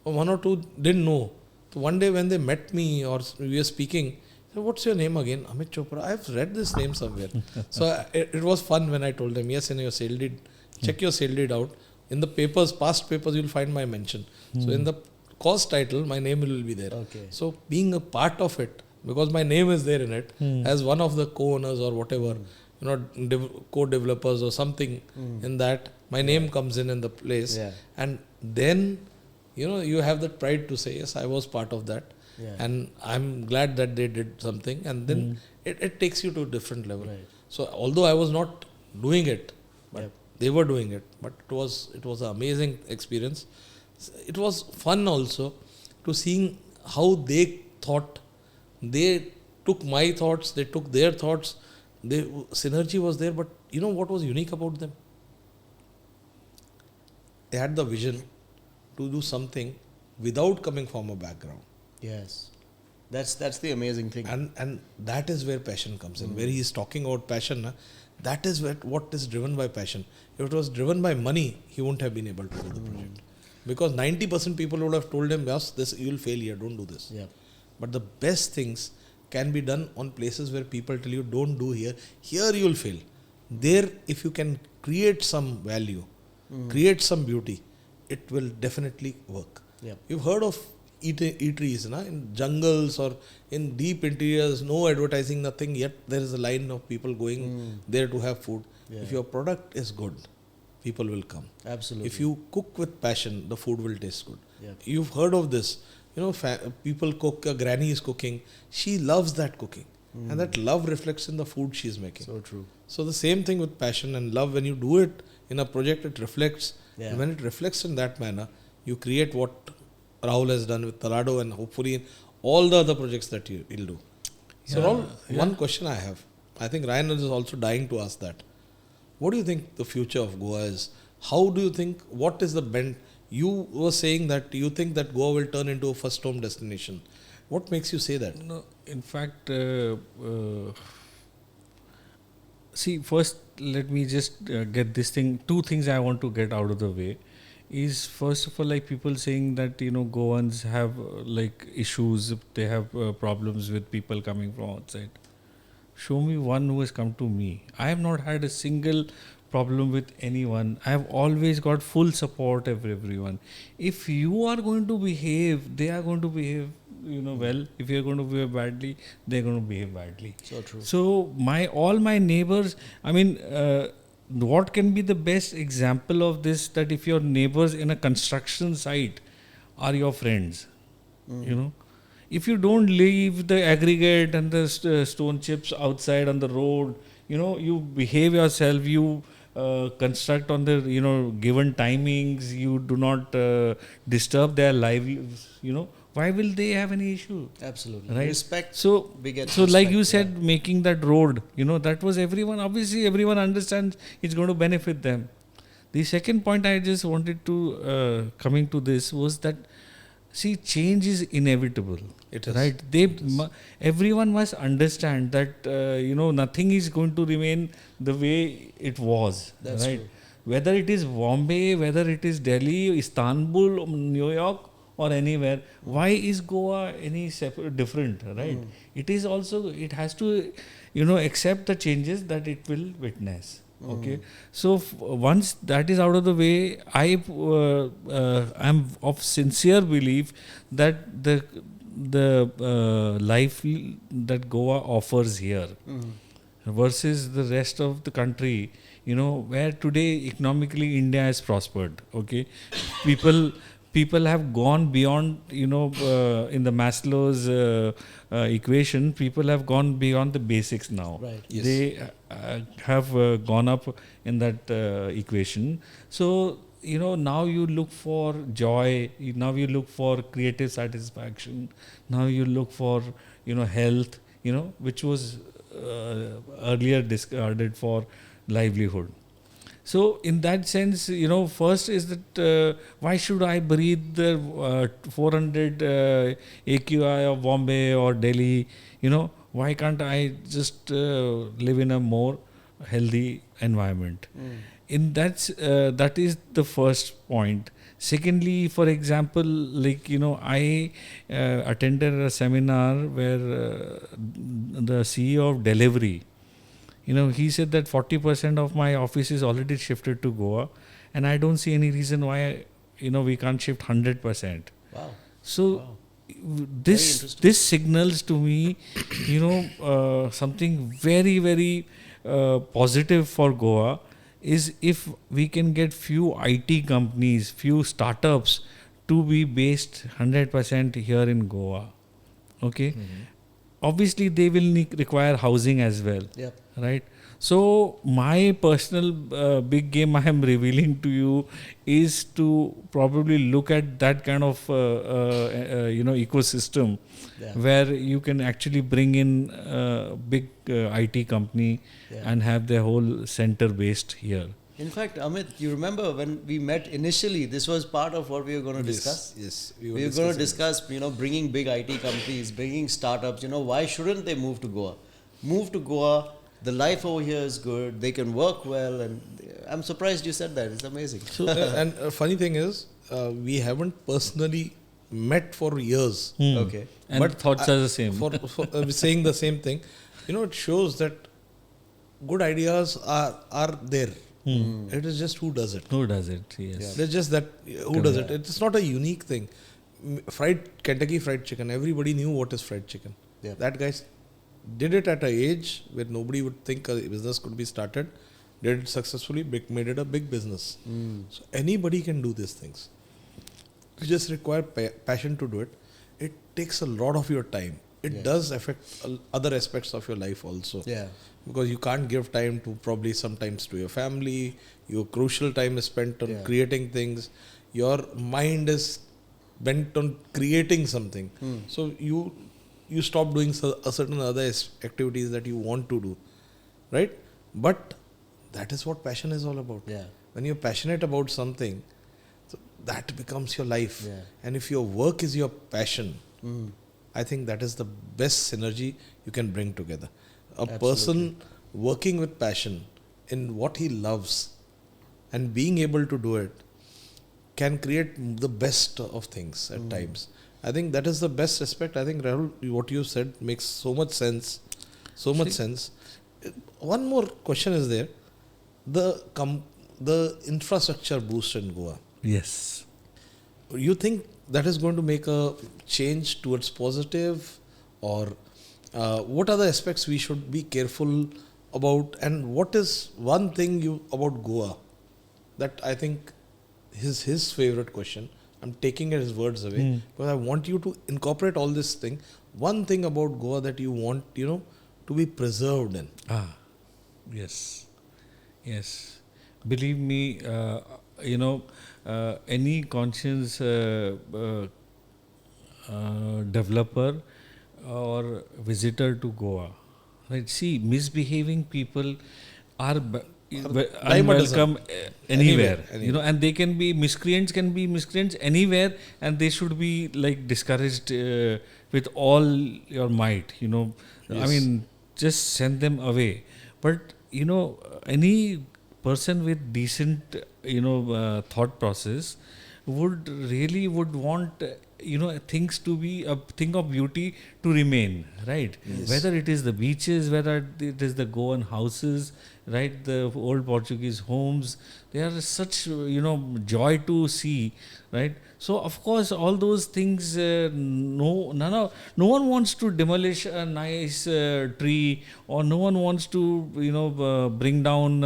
One or two didn't know. So one day when they met me or we were speaking, they said, what's your name again? Amit Chopra. I've read this name somewhere. So it was fun when I told them, yes, in your sale deed, check your sale deed out. In the papers, past papers, you'll find my mention. So in the course title, my name will be there. Okay. So being a part of it, because my name is there in it, as one of the co-owners or whatever, co-developers or something in that, my name comes in the place. Yeah. And then, you have that pride to say, yes, I was part of that. Yeah. And I'm glad that they did something. And then it takes you to a different level. Right. So although I was not doing it, but Yep. they were doing it. But it was an amazing experience. It was fun also to seeing how they thought. They took my thoughts, they took their thoughts. Synergy was there, but you know what was unique about them? They had the vision to do something without coming from a background. Yes. That's the amazing thing. And that is where passion comes in. Where he is talking about passion, that is what is driven by passion. If it was driven by money, he wouldn't have been able to do the project. Because 90% people would have told him, yes, you will fail here, don't do this. Yeah. But the best things can be done on places where people tell you, don't do here. Here you will fail. There, if you can create some value, create some beauty, it will definitely work. Yeah. You've heard of eateries in jungles or in deep interiors, no advertising, nothing, yet there is a line of people going there to have food. Yeah. If your product is good, people will come. Absolutely. If you cook with passion, the food will taste good. Yeah. You've heard of this. People cook, a granny is cooking. She loves that cooking. And that love reflects in the food she's making. So true. So the same thing with passion and love. When you do it in a project, it reflects. Yeah. And when it reflects in that manner, you create what Rahul has done with Talado and hopefully in all the other projects that he'll do. So Rahul, one question I have. I think Ryan is also dying to ask that. What do you think the future of Goa is? How do you think, what is the bend? You were saying that you think that Goa will turn into a first home destination. What makes you say that? No, in fact, see, first let me just get this thing. Two things I want to get out of the way is, first of all, like people saying that Goans have issues, they have problems with people coming from outside. Show me one who has come to me. I have not had a single problem with anyone. I have always got full support of everyone. If you are going to behave, they are going to behave, well. If you are going to behave badly, they are going to behave badly. So true. So all my neighbors, I mean, what can be the best example of this, that if your neighbors in a construction site are your friends, if you don't leave the aggregate and the stone chips outside on the road, you behave yourself, you construct on the given timings, you do not disturb their lives, why will they have any issue? Absolutely. Right? Respect. So begets like respect, you said, making that road, that was everyone. Obviously, everyone understands it's going to benefit them. The second point I just wanted to coming to this was that, see, change is inevitable. It is. Right? Everyone must understand that nothing is going to remain the way it was. That's right? true. Whether it is Bombay, whether it is Delhi, Istanbul, New York, or anywhere, why is Goa any different? Right? It is also, it has to accept the changes that it will witness. Okay, so once that is out of the way, I am of sincere belief that the life that Goa offers here versus the rest of the country, where today economically India has prospered. Okay, people have gone beyond, in the Maslow's equation, people have gone beyond the basics now. Right. Yes. They have gone up in that equation. So, now you look for joy, now you look for creative satisfaction, now you look for, health, which was earlier discarded for livelihood. So in that sense, first is that why should I breathe the 400 AQI of Bombay or Delhi? Why can't I just live in a more healthy environment? In that is the first point. Secondly, for example, like I attended a seminar where the CEO of Delivery, he said that 40% of my office is already shifted to Goa, and I don't see any reason why, we can't shift 100%. Wow. So this signals to me, something very, very positive for Goa is if we can get few IT companies, few startups to be based 100% here in Goa. Okay. Obviously, they will require housing as well. Yep. Right? So, my personal big game I am revealing to you is to probably look at that kind of ecosystem where you can actually bring in a big IT company and have their whole center based here. In fact, Amit, you remember when we met initially, this was part of what we were going to discuss? Yes. We were going to discuss, bringing big IT companies, bringing startups. Why shouldn't they move to Goa? Move to Goa. The life over here is good. They can work well, and I'm surprised you said that. It's amazing. So, and funny thing is, we haven't personally met for years. Okay. And but thoughts are the same. For saying the same thing, it shows that good ideas are there. It is just who does it. Who does it? Yes. It's just that who does it. It's not a unique thing. Kentucky Fried Chicken. Everybody knew what is fried chicken. Yeah. That guy did it at an age where nobody would think a business could be started. Did it successfully. Made it a big business. So anybody can do these things. You just require passion to do it. It takes a lot of your time. It does affect other aspects of your life also. Yeah. Because you can't give time to probably sometimes to your family. Your crucial time is spent on creating things. Your mind is bent on creating something. So you stop doing a certain other activities that you want to do, right? But that is what passion is all about. Yeah. When you're passionate about something, so that becomes your life. Yeah. And if your work is your passion, I think that is the best synergy you can bring together. A person working with passion in what he loves and being able to do it can create the best of things at times. I think that is the best aspect. I think, Rahul, what you said makes so much sense. One more question is there. the infrastructure boost in Goa. Yes. You think that is going to make a change towards positive, or what are the aspects we should be careful about, and what is one thing about Goa that I think is his favorite question? I'm taking his words away because I want you to incorporate all this thing. One thing about Goa that you want, to be preserved in. Yes. Yes. Believe me, any conscious developer or visitor to Goa, right? See, misbehaving people are unwelcome anywhere. And they can be miscreants anywhere, and they should be like discouraged with all your might. Yes. I mean, just send them away. But any person with decent thought process would want things to be a thing of beauty to remain, right? Yes. Whether it is the beaches, whether it is the Goan houses, right, the old Portuguese homes, they are such joy to see, right? So of course all those things, no one wants to demolish a nice tree, or no one wants to bring down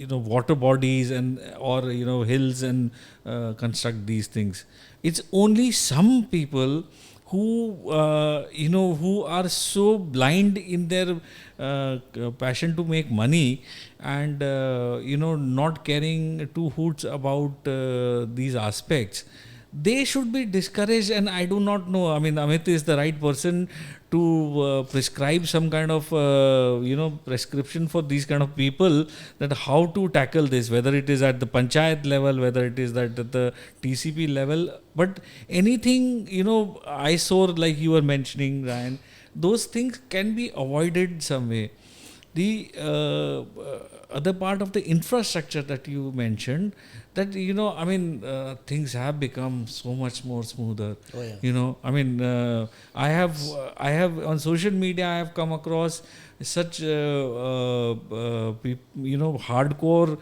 water bodies and or hills and construct these things. It's only some people who who are so blind in their passion to make money, and not caring two hoots about these aspects. They should be discouraged, and I do not know. I mean, Amit is the right person to prescribe some kind of prescription for these kind of people, that how to tackle this, whether it is at the panchayat level, whether it is at the TCP level. But anything eyesore like you were mentioning, Ryan, those things can be avoided some way. The other part of the infrastructure that you mentioned, that things have become so much more smoother. Oh, yeah. I have on social media I have come across such hardcore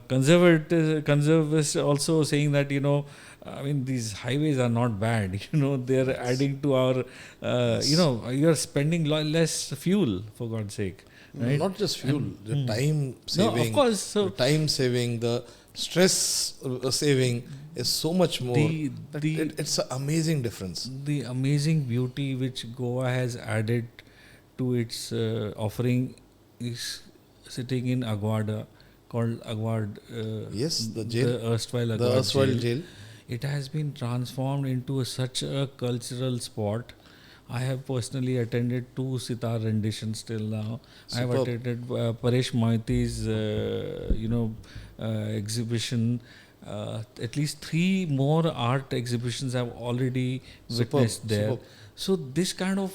conservatives also saying that these highways are not bad. They're adding to our you're spending less fuel, for God's sake. Right? Not just fuel, the time saving. No, of course. So the time saving, the stress saving is so much more. It's an amazing difference. The amazing beauty which Goa has added to its offering is sitting in Aguada, called Aguad. Yes, the jail. The erstwhile Aguad The erstwhile jail. It has been transformed into such a cultural spot. I have personally attended 2 sitar renditions till now. I have attended Paresh Moiti's exhibition. At least 3 more art exhibitions I've already witnessed there. Superb. So this kind of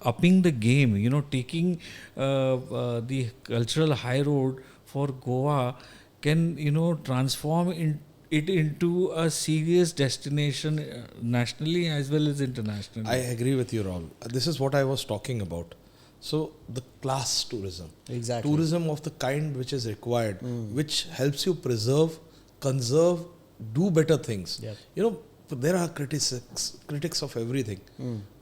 upping the game, taking the cultural high road for Goa can transform it into a serious destination nationally as well as internationally. I agree with you, Rahul. This is what I was talking about. So the class tourism. Exactly. Tourism of the kind which is required, which helps you preserve, conserve, do better things. Yep. There are critics of everything.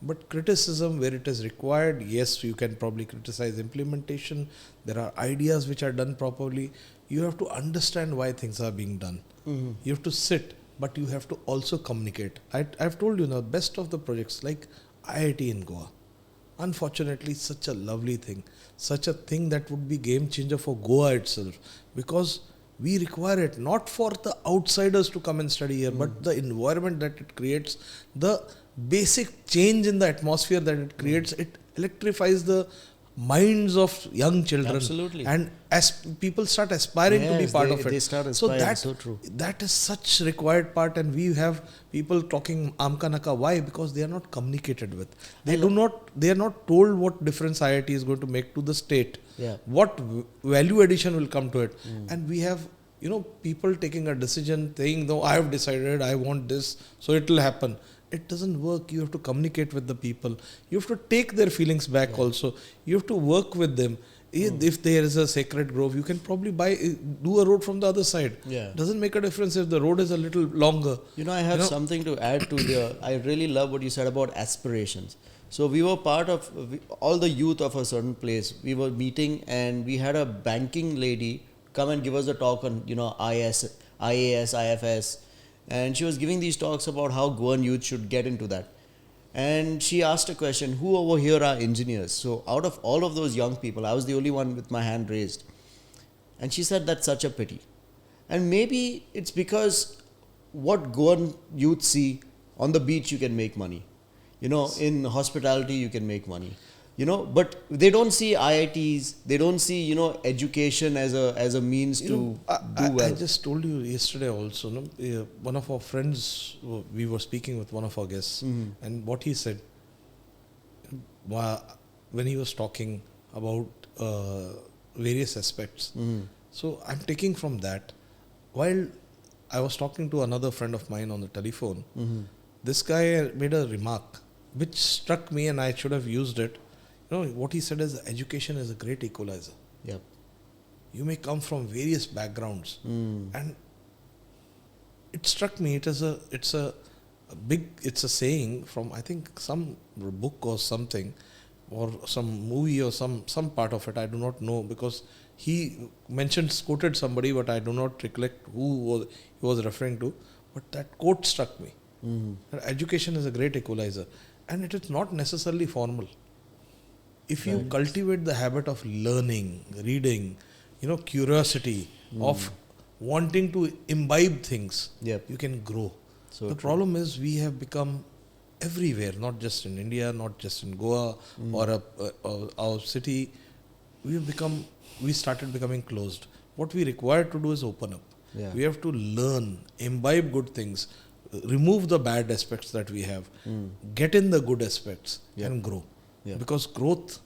But criticism where it is required, yes, you can probably criticize implementation. There are ideas which are done properly. You have to understand why things are being done. You have to sit, but you have to also communicate. I've told you now, best of the projects like IIT in Goa. Unfortunately, such a lovely thing, such a thing that would be game changer for Goa itself, because we require it not for the outsiders to come and study here, but the environment that it creates, the basic change in the atmosphere that it creates. It electrifies the minds of young children. Absolutely. And as people start aspiring to be part of it. They start aspiring, so true. That is such required part, and we have people talking Amka Naka. Why? Because they are not communicated with. They are not told what difference IIT is going to make to the state. Yeah. What value addition will come to it. And we have, people taking a decision saying, no, I have decided I want this, so it will happen. it doesn't work. You have to communicate with the people. You have to take their feelings back also. You have to work with them. If there is a sacred grove, you can probably do a road from the other side. Yeah. Doesn't make a difference if the road is a little longer. I have something to add to I really love what you said about aspirations. So we were part of all the youth of a certain place. We were meeting and we had a banking lady come and give us a talk on, IAS, IFS. And she was giving these talks about how Goan youth should get into that. And she asked a question, who over here are engineers? So out of all of those young people, I was the only one with my hand raised. And she said, that's such a pity. And maybe it's because what Goan youth see, on the beach you can make money. In hospitality you can make money. But they don't see IITs, they don't see, education as a means to do well. I just told you yesterday also, one of our friends, we were speaking with one of our guests, and what he said, when he was talking about various aspects. So I'm taking from that, while I was talking to another friend of mine on the telephone, this guy made a remark which struck me and I should have used it. What he said is education is a great equalizer. Yep. You may come from various backgrounds, and it struck me. It's a saying from, I think, some book or something, or some movie or some part of it. I do not know, because he quoted somebody, but I do not recollect who he was referring to. But that quote struck me. That education is a great equalizer, and it is not necessarily formal. If you cultivate the habit of learning, reading, curiosity, of wanting to imbibe things, you can grow. So the problem is we have become everywhere, not just in India, not just in Goa or our city. We started becoming closed. What we require to do is open up. Yeah. We have to learn, imbibe good things, remove the bad aspects that we have, get in the good aspects and grow. Yeah. Because growth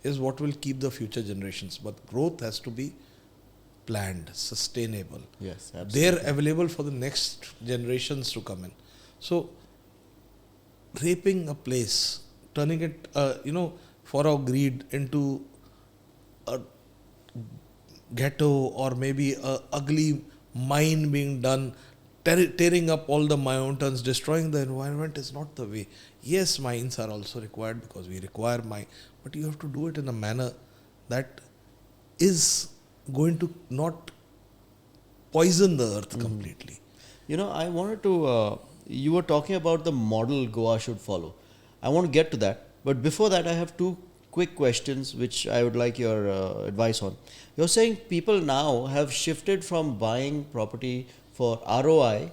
is what will keep the future generations. But growth has to be planned, sustainable. Yes, absolutely. They're available for the next generations to come in. So, raping a place, turning it, for our greed into a ghetto or maybe a ugly mine being done, tearing up all the mountains, destroying the environment is not the way. Yes, mines are also required because we require mine, but you have to do it in a manner that is going to not poison the earth completely. I wanted to, you were talking about the model Goa should follow. I want to get to that. But before that, I have two quick questions which I would like your advice on. You're saying people now have shifted from buying property for ROI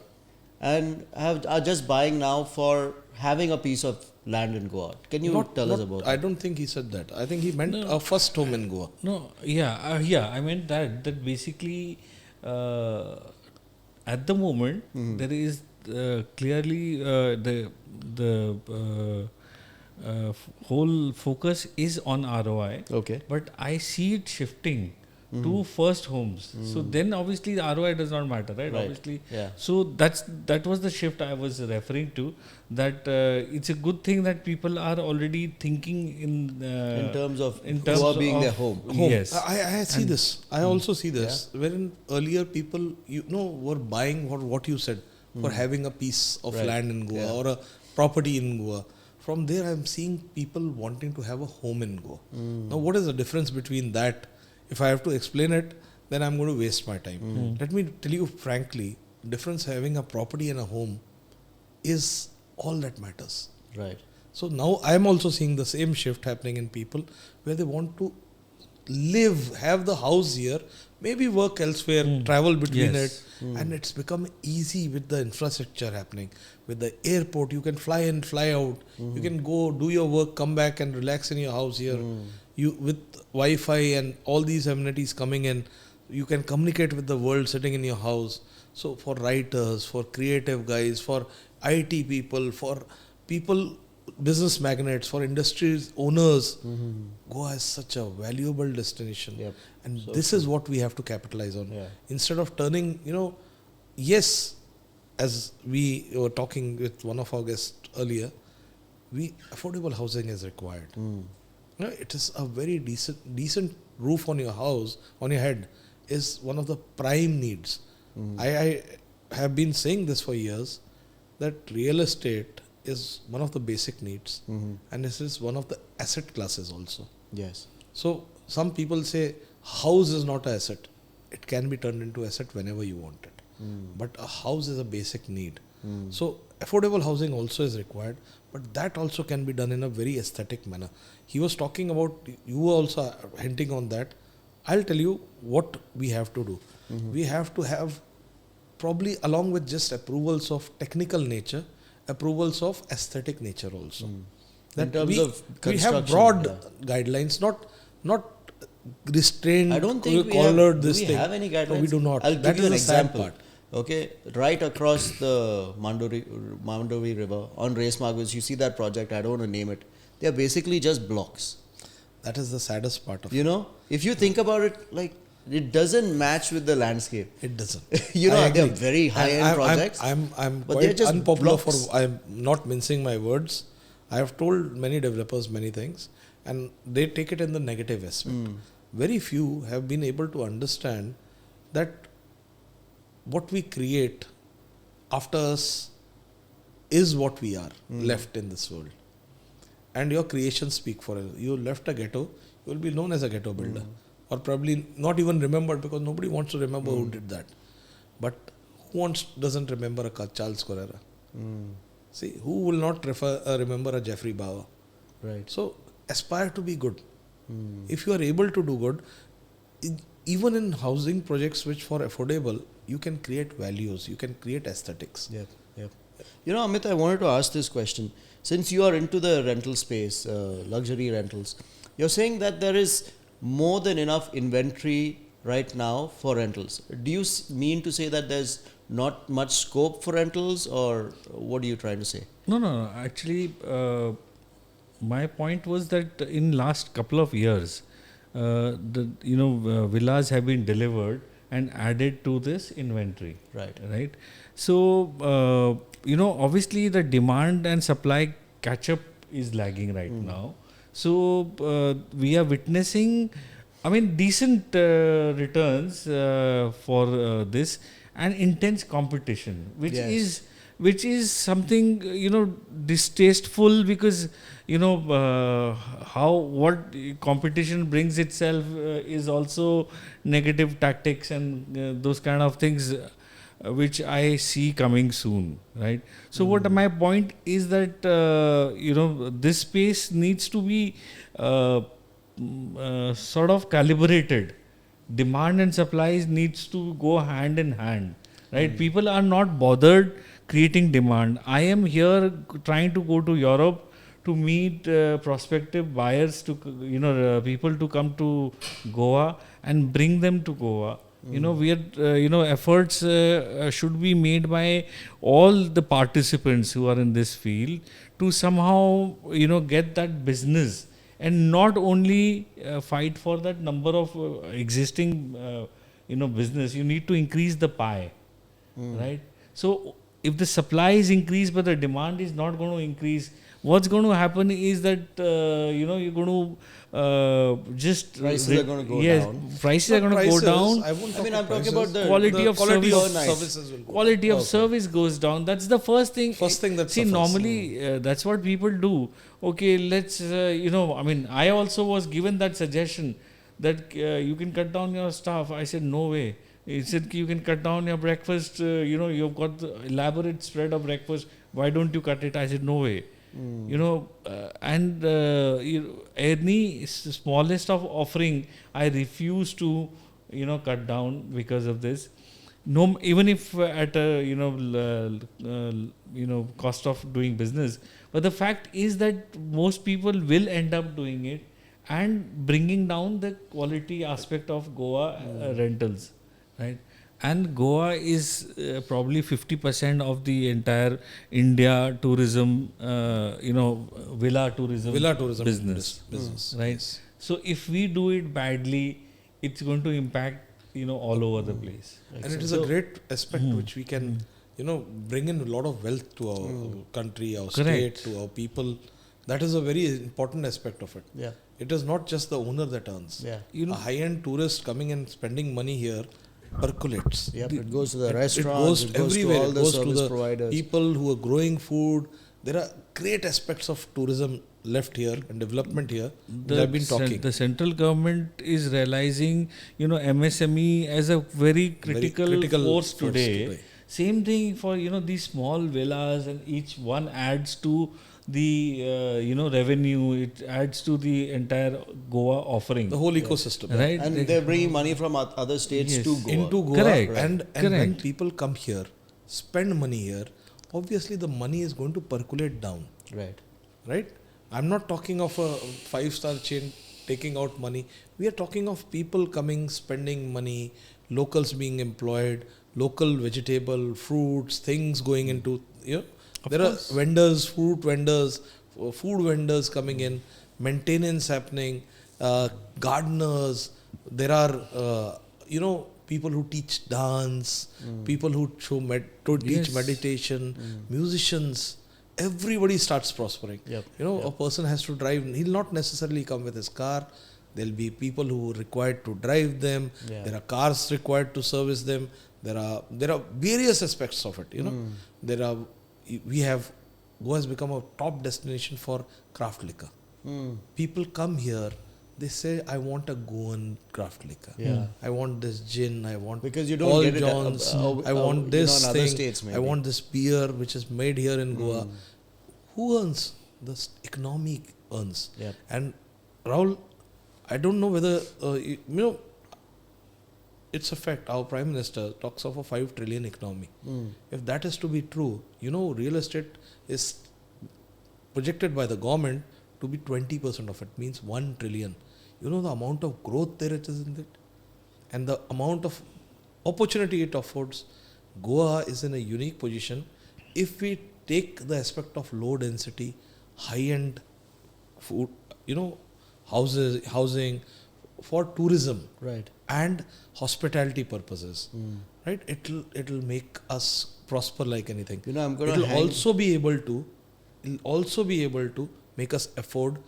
and are just buying now for having a piece of land in Goa. Can you tell us about I that? don't think he said that. I think he meant a first home in Goa. No, I meant that basically at the moment there is clearly the whole focus is on ROI. Okay. But I see it shifting to first homes. So then obviously the ROI does not matter, right? Obviously. Yeah. So that was the shift I was referring to. That it's a good thing that people are already thinking in terms of Goa being their home. Yes. I see this. I also see this. Wherein earlier people, were buying what you said for having a piece of land in Goa or a property in Goa. From there, I'm seeing people wanting to have a home in Goa. Now, what is the difference between that? If I have to explain it, then I'm going to waste my time. Let me tell you frankly, difference having a property and a home is all that matters. Right. So now I'm also seeing the same shift happening in people where they want to live, have the house here, maybe work elsewhere, travel between it. And it's become easy with the infrastructure happening. With the airport, you can fly in, fly out. You can go do your work, come back and relax in your house here. You with Wi-Fi and all these amenities coming in, you can communicate with the world sitting in your house. So for writers, for creative guys, for IT people, for people, business magnates, for industries owners, Goa is such a valuable destination. Yep. And this is what we have to capitalize on. Yeah. Instead of turning, yes, as we were talking with one of our guests earlier, affordable housing is required. It is a very decent roof on your house, on your head, is one of the prime needs. I have been saying this for years, that real estate is one of the basic needs, and this is one of the asset classes also. Yes. So some people say house is not an asset. It can be turned into asset whenever you want it. But a house is a basic need. So affordable housing also is required, but that also can be done in a very aesthetic manner. He was talking about, you were also hinting on that. I'll tell you what we have to do. We have to have, probably along with just approvals of technical nature, approvals of aesthetic nature also. In terms of we have construction, broad guidelines, not restrained, I don't think we collared have, this do we thing. have any guidelines? No, we do not. I'll That give you is an the sad example. part. Okay, right across the Mandovi River on Race Margos, you see that project, I don't want to name it. They are basically just blocks. That is the saddest part of You know, if you think about it, like, it doesn't match with the landscape. it. Doesn't. You know, I they're agree. very high-end projects. I'm but they're quite just unpopular blocks. I'm not mincing my words. I have told many developers many things, and they take it in the negative aspect. Very few have been able to understand that what we create after us is what we are left in this world. And your creations speak for it. You left a ghetto, you will be known as a ghetto builder. Or probably not even remembered, because nobody wants to remember who did that. But who doesn't remember a Charles Correra? See, who will not remember a Jeffrey Bauer? Right. So aspire to be good. If you are able to do good, even in housing projects which for affordable, you can create values, you can create aesthetics. Yep. You know, Amit, I wanted to ask this question. Since you are into the rental space, luxury rentals, you're saying that there is more than enough inventory right now for rentals. Do you mean to say that there's not much scope for rentals, or what are you trying to say? No. Actually, my point was that in last couple of years, villas have been delivered and added to this inventory. Right. So, obviously the demand and supply catch up is lagging right now. So, we are witnessing, decent returns for this, and intense competition, which is something, distasteful, because, what competition brings itself is also negative tactics and those kind of things, which I see coming soon, right? So what my point is that, this space needs to be sort of calibrated. Demand and supplies needs to go hand in hand, right? People are not bothered creating demand. I am here trying to go to Europe to meet prospective buyers, to people to come to Goa and bring them to Goa. We are efforts should be made by all the participants who are in this field to somehow get that business, and not only fight for that number of existing business. You need to increase the pie, right? So if the supply is increased but the demand is not going to increase, what's going to happen is that you're going to just prices are going to go down. Prices are going to go down. I'm talking about the quality of services will go quality of service goes down. That's the first thing. that see, suffers. normally that's what people do. Okay, let's I also was given that suggestion that you can cut down your staff. I said no way. He said you can cut down your breakfast. You've got the elaborate spread of breakfast. Why don't you cut it? I said no way. Any smallest of offering, I refuse to cut down because of this. No, even if at a cost of doing business, but the fact is that most people will end up doing it and bringing down the quality aspect of Goa rentals, right? And Goa is probably 50% of the entire India tourism, villa tourism business, right? Yes. So if we do it badly, it's going to impact all over the place. And it is a great aspect which we can bring in a lot of wealth to our country, our Correct. state, to our people. That is a very important aspect of it. Yeah. It is not just the owner that earns. Yeah. A high-end tourist coming and spending money here percolates. Yep. It goes to the It restaurants. goes everywhere. To all It the goes to service the providers. people who are growing food. There are great aspects of tourism left here and development here that I've been talking. The central government is realizing, MSME as a very critical force today. Same thing for, these small villas, and each one adds to the, revenue. It adds to the entire Goa offering. The whole ecosystem. Right? And they're bringing money from other states Yes. to Goa. Into Goa. Correct. And Correct. when people come here, spend money here, obviously the money is going to percolate down. Right? I'm not talking of a 5-star chain taking out money. We are talking of people coming, spending money, locals being employed, local vegetable, fruits, things going into, there are vendors, fruit vendors, food vendors coming in, maintenance happening, gardeners. There are, people who teach dance, people who teach meditation, musicians. Everybody starts prospering. A person has to drive. He'll not necessarily come with his car. There'll be people who are required to drive them. There are cars required to service them. There are various aspects of it. Goa has become a top destination for craft liquor. People come here. They say, I want a Goan craft liquor. I want this gin. I want because you don't Paul get it, John's. I want this in other thing. states, maybe. I want this beer which is made here in Goa. Who earns? The economy earns. And Rahul, I don't know whether it's a fact. Our Prime Minister talks of a 5 trillion economy. If that is to be true, real estate is projected by the government to be 20% of it, means 1 trillion. The amount of growth there is in it, and the amount of opportunity it affords. Goa is in a unique position. If we take the aspect of low density, high-end food, housing for tourism, and hospitality purposes, right? It'll make us prosper like anything. It'll also be able to make us afford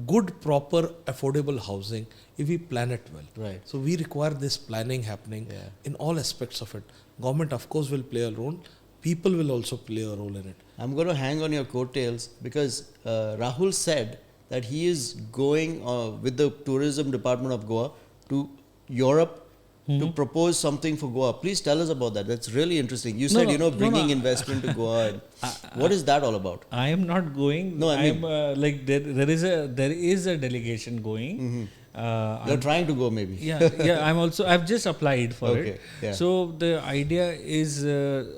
good, proper, affordable housing if we plan it well. So we require this planning happening in all aspects of it. Government, of course, will play a role. People will also play a role in it. I'm going to hang on your coattails because Rahul said that he is going with the tourism department of Goa to Europe to propose something for Goa. Please tell us about that. That's really interesting. You said, bringing investment to Goa. What is that all about? I am not going. No, I mean, there is a delegation going. You're trying to go, maybe. I've just applied for it. Yeah. So the idea is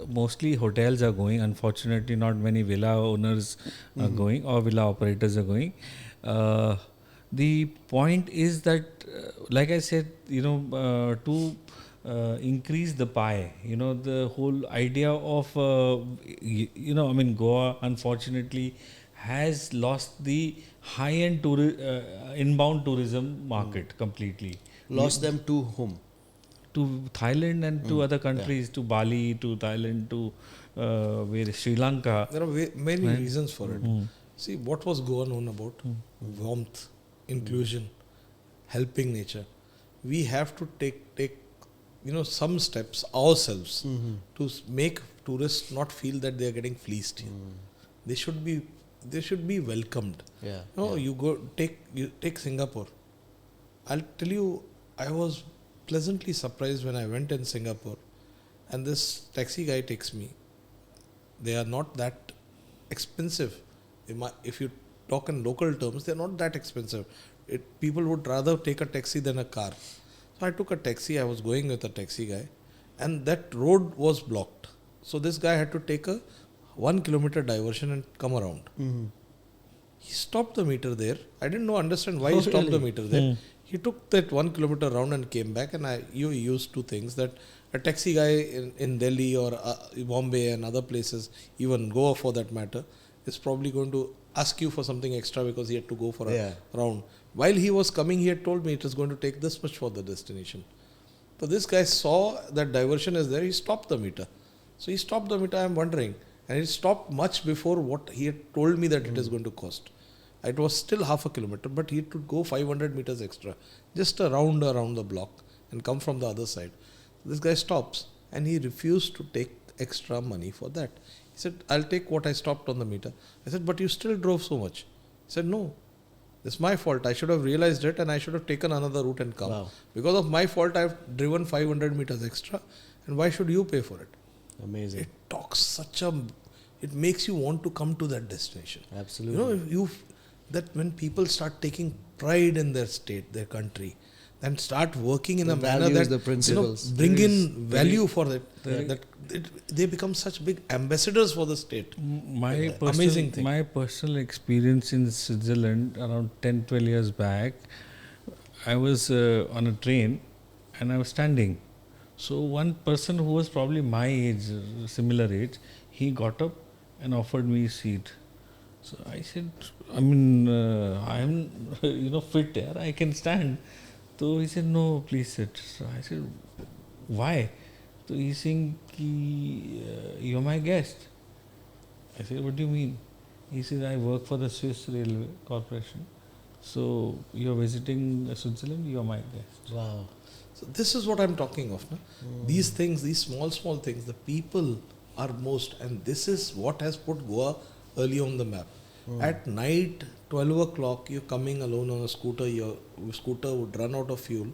mostly hotels are going. Unfortunately, not many villa owners are going or villa operators are going. The point is that, like I said, to increase the pie, the whole idea of, Goa, unfortunately, has lost the high-end inbound tourism market completely. Lost them to whom? To Thailand and to other countries, to Bali, to Thailand, to Sri Lanka. There are many reasons for it. See, what was Goa known about? Warmth, inclusion, helping nature. We have to take some steps ourselves to make tourists not feel that they are getting fleeced. They should be welcomed. You take Singapore. I'll tell you, I was pleasantly surprised when I went in Singapore, and this taxi guy takes me. They are not that expensive. If you talk in local terms, they are not that expensive. People would rather take a taxi than a car. So I took a taxi. I was going with a taxi guy, and that road was blocked. So this guy had to take a 1 kilometer diversion and come around. He stopped the meter there. I didn't understand why he stopped the meter there. He took that 1 kilometer round and came back, and you used two things, that a taxi guy in Delhi or Bombay and other places, even Goa for that matter, is probably going to ask you for something extra because he had to go for a round. While he was coming, he had told me it is going to take this much for the destination. So this guy saw that diversion is there, he stopped the meter. So he stopped the meter. I'm wondering, and it stopped much before what he had told me that it is going to cost. It was still half a kilometer, but he had to go 500 meters extra, just a round around the block and come from the other side. This guy stops and he refused to take extra money for that. He said, I'll take what I stopped on the meter. I said, but you still drove so much. He said, no, it's my fault. I should have realized it and I should have taken another route and come. Wow. Because of my fault, I've driven 500 meters extra. And why should you pay for it? Amazing. It makes you want to come to that destination. Absolutely. That when people start taking pride in their state, their country, and start working in The a manner values, that the principles. bring in value for it, they become such big ambassadors for the state. Amazing thing. My personal experience in Switzerland around 10-12 years back, I was on a train and I was standing. So one person who was probably my age, similar age, he got up and offered me a seat. So I said, I'm fit there, I can stand. So he said, no, please sit. So I said, why? So he's saying, you're my guest. I said, what do you mean? He said, I work for the Swiss Railway Corporation. So you're visiting Switzerland, you're my guest. Wow. So this is what I'm talking of. No? These things, these small things, the people are most, and this is what has put Goa early on the map. At night, 12 o'clock, you're coming alone on a scooter, your scooter would run out of fuel,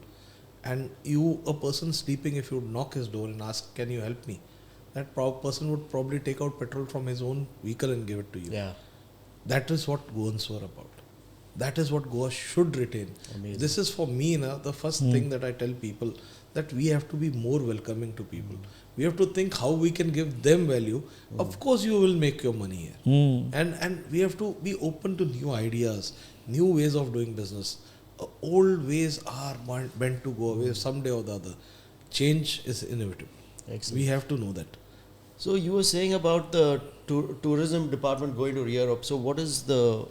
and a person sleeping, if you would knock his door and ask, can you help me? That person would probably take out petrol from his own vehicle and give it to you. Yeah. That is what Goans were about. That is what Goa should retain. Amazing. This is for me, the first thing that I tell people, that we have to be more welcoming to people. We have to think how we can give them value. Of course, you will make your money here. And we have to be open to new ideas, new ways of doing business. Old ways are meant to go away someday or the other. Change is inevitable. Excellent. We have to know that. So you were saying about the tourism department going to Europe. So what is the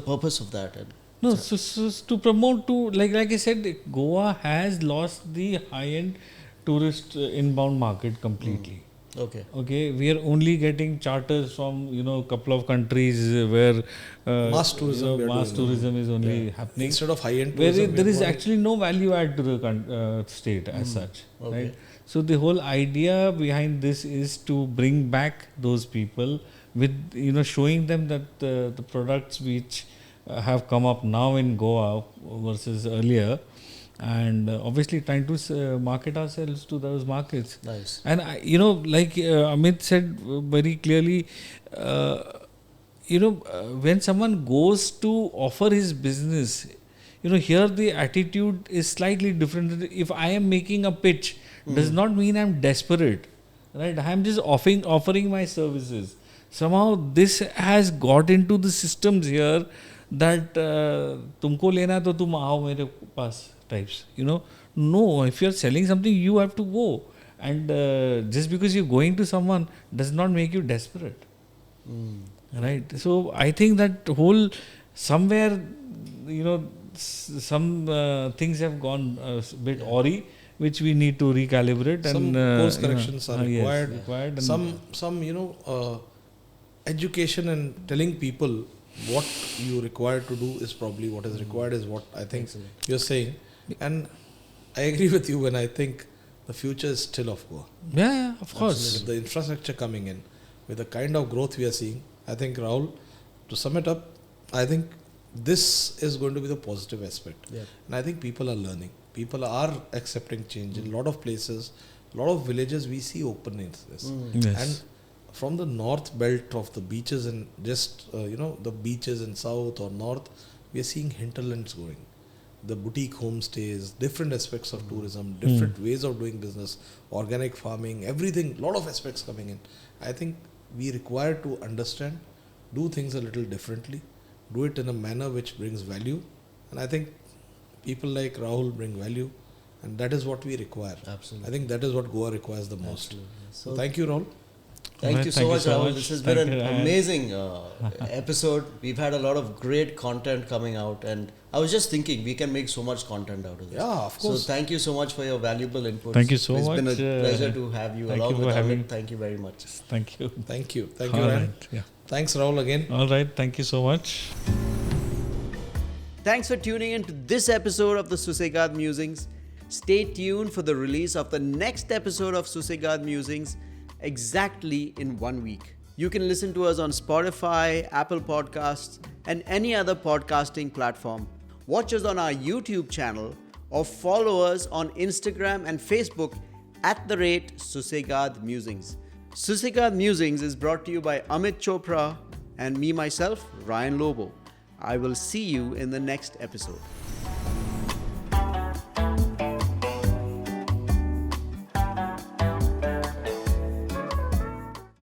purpose of that? No, so to promote like I said, Goa has lost the high-end tourist inbound market completely. Okay, we are only getting charters from a couple of countries where Mass tourism is only happening instead of high-end where tourism. there is actually no value add to the state as such, right? So the whole idea behind this is to bring back those people with showing them that the products which have come up now in Goa versus earlier, and obviously trying to market ourselves to those markets. Nice. And like Amit said very clearly, when someone goes to offer his business, here the attitude is slightly different. If I am making a pitch, does not mean I'm desperate, right? I'm just offering my services. Somehow this has got into the systems here that tumko lena to tum aao mere paas types. No, if you're selling something, you have to go. And just because you're going to someone does not make you desperate. Right? So I think that whole somewhere, some things have gone a bit awry, which we need to recalibrate. Some and course corrections are required. Yes, required. And Some education and telling people what you require to do is probably what is required, is what I think you're saying. And I agree with you when I think the future is still of Goa. Yeah, of course. With the infrastructure coming in, with the kind of growth we are seeing, I think, Rahul, to sum it up, I think this is going to be the positive aspect. Yeah. And I think people are learning. People are accepting change. In a lot of places, a lot of villages, we see openness. Yes. And from the north belt of the beaches and just, the beaches in south or north, we are seeing hinterlands going. The boutique homestays, different aspects of tourism, different ways of doing business, organic farming, everything, lot of aspects coming in. I think we require to understand, do things a little differently, do it in a manner which brings value. And I think people like Rahul bring value, and that is what we require. Absolutely. I think that is what Goa requires the most. Absolutely. So thank you, Rahul. Thank you so much, Rahul. This has been an Thank you, amazing episode. We've had a lot of great content coming out, and I was just thinking we can make so much content out of this. Yeah, of course. So thank you so much for your valuable input. Thank you so it's much. It's been a pleasure to have you Thank along you for with having. Amit. Thank you very much. Thank you. Thank you. Thank you, All Ryan. right. Yeah. Thanks, Rahul, again. All right. Thank you so much. Thanks for tuning in to this episode of the Susegaad Musings. Stay tuned for the release of the next episode of Susegaad Musings exactly in 1 week. You can listen to us on Spotify, Apple Podcasts, and any other podcasting platform. Watch us on our YouTube channel or follow us on Instagram and Facebook @Susegaad Musings. Susegaad Musings is brought to you by Amit Chopra and me myself, Ryan Lobo. I will see you in the next episode.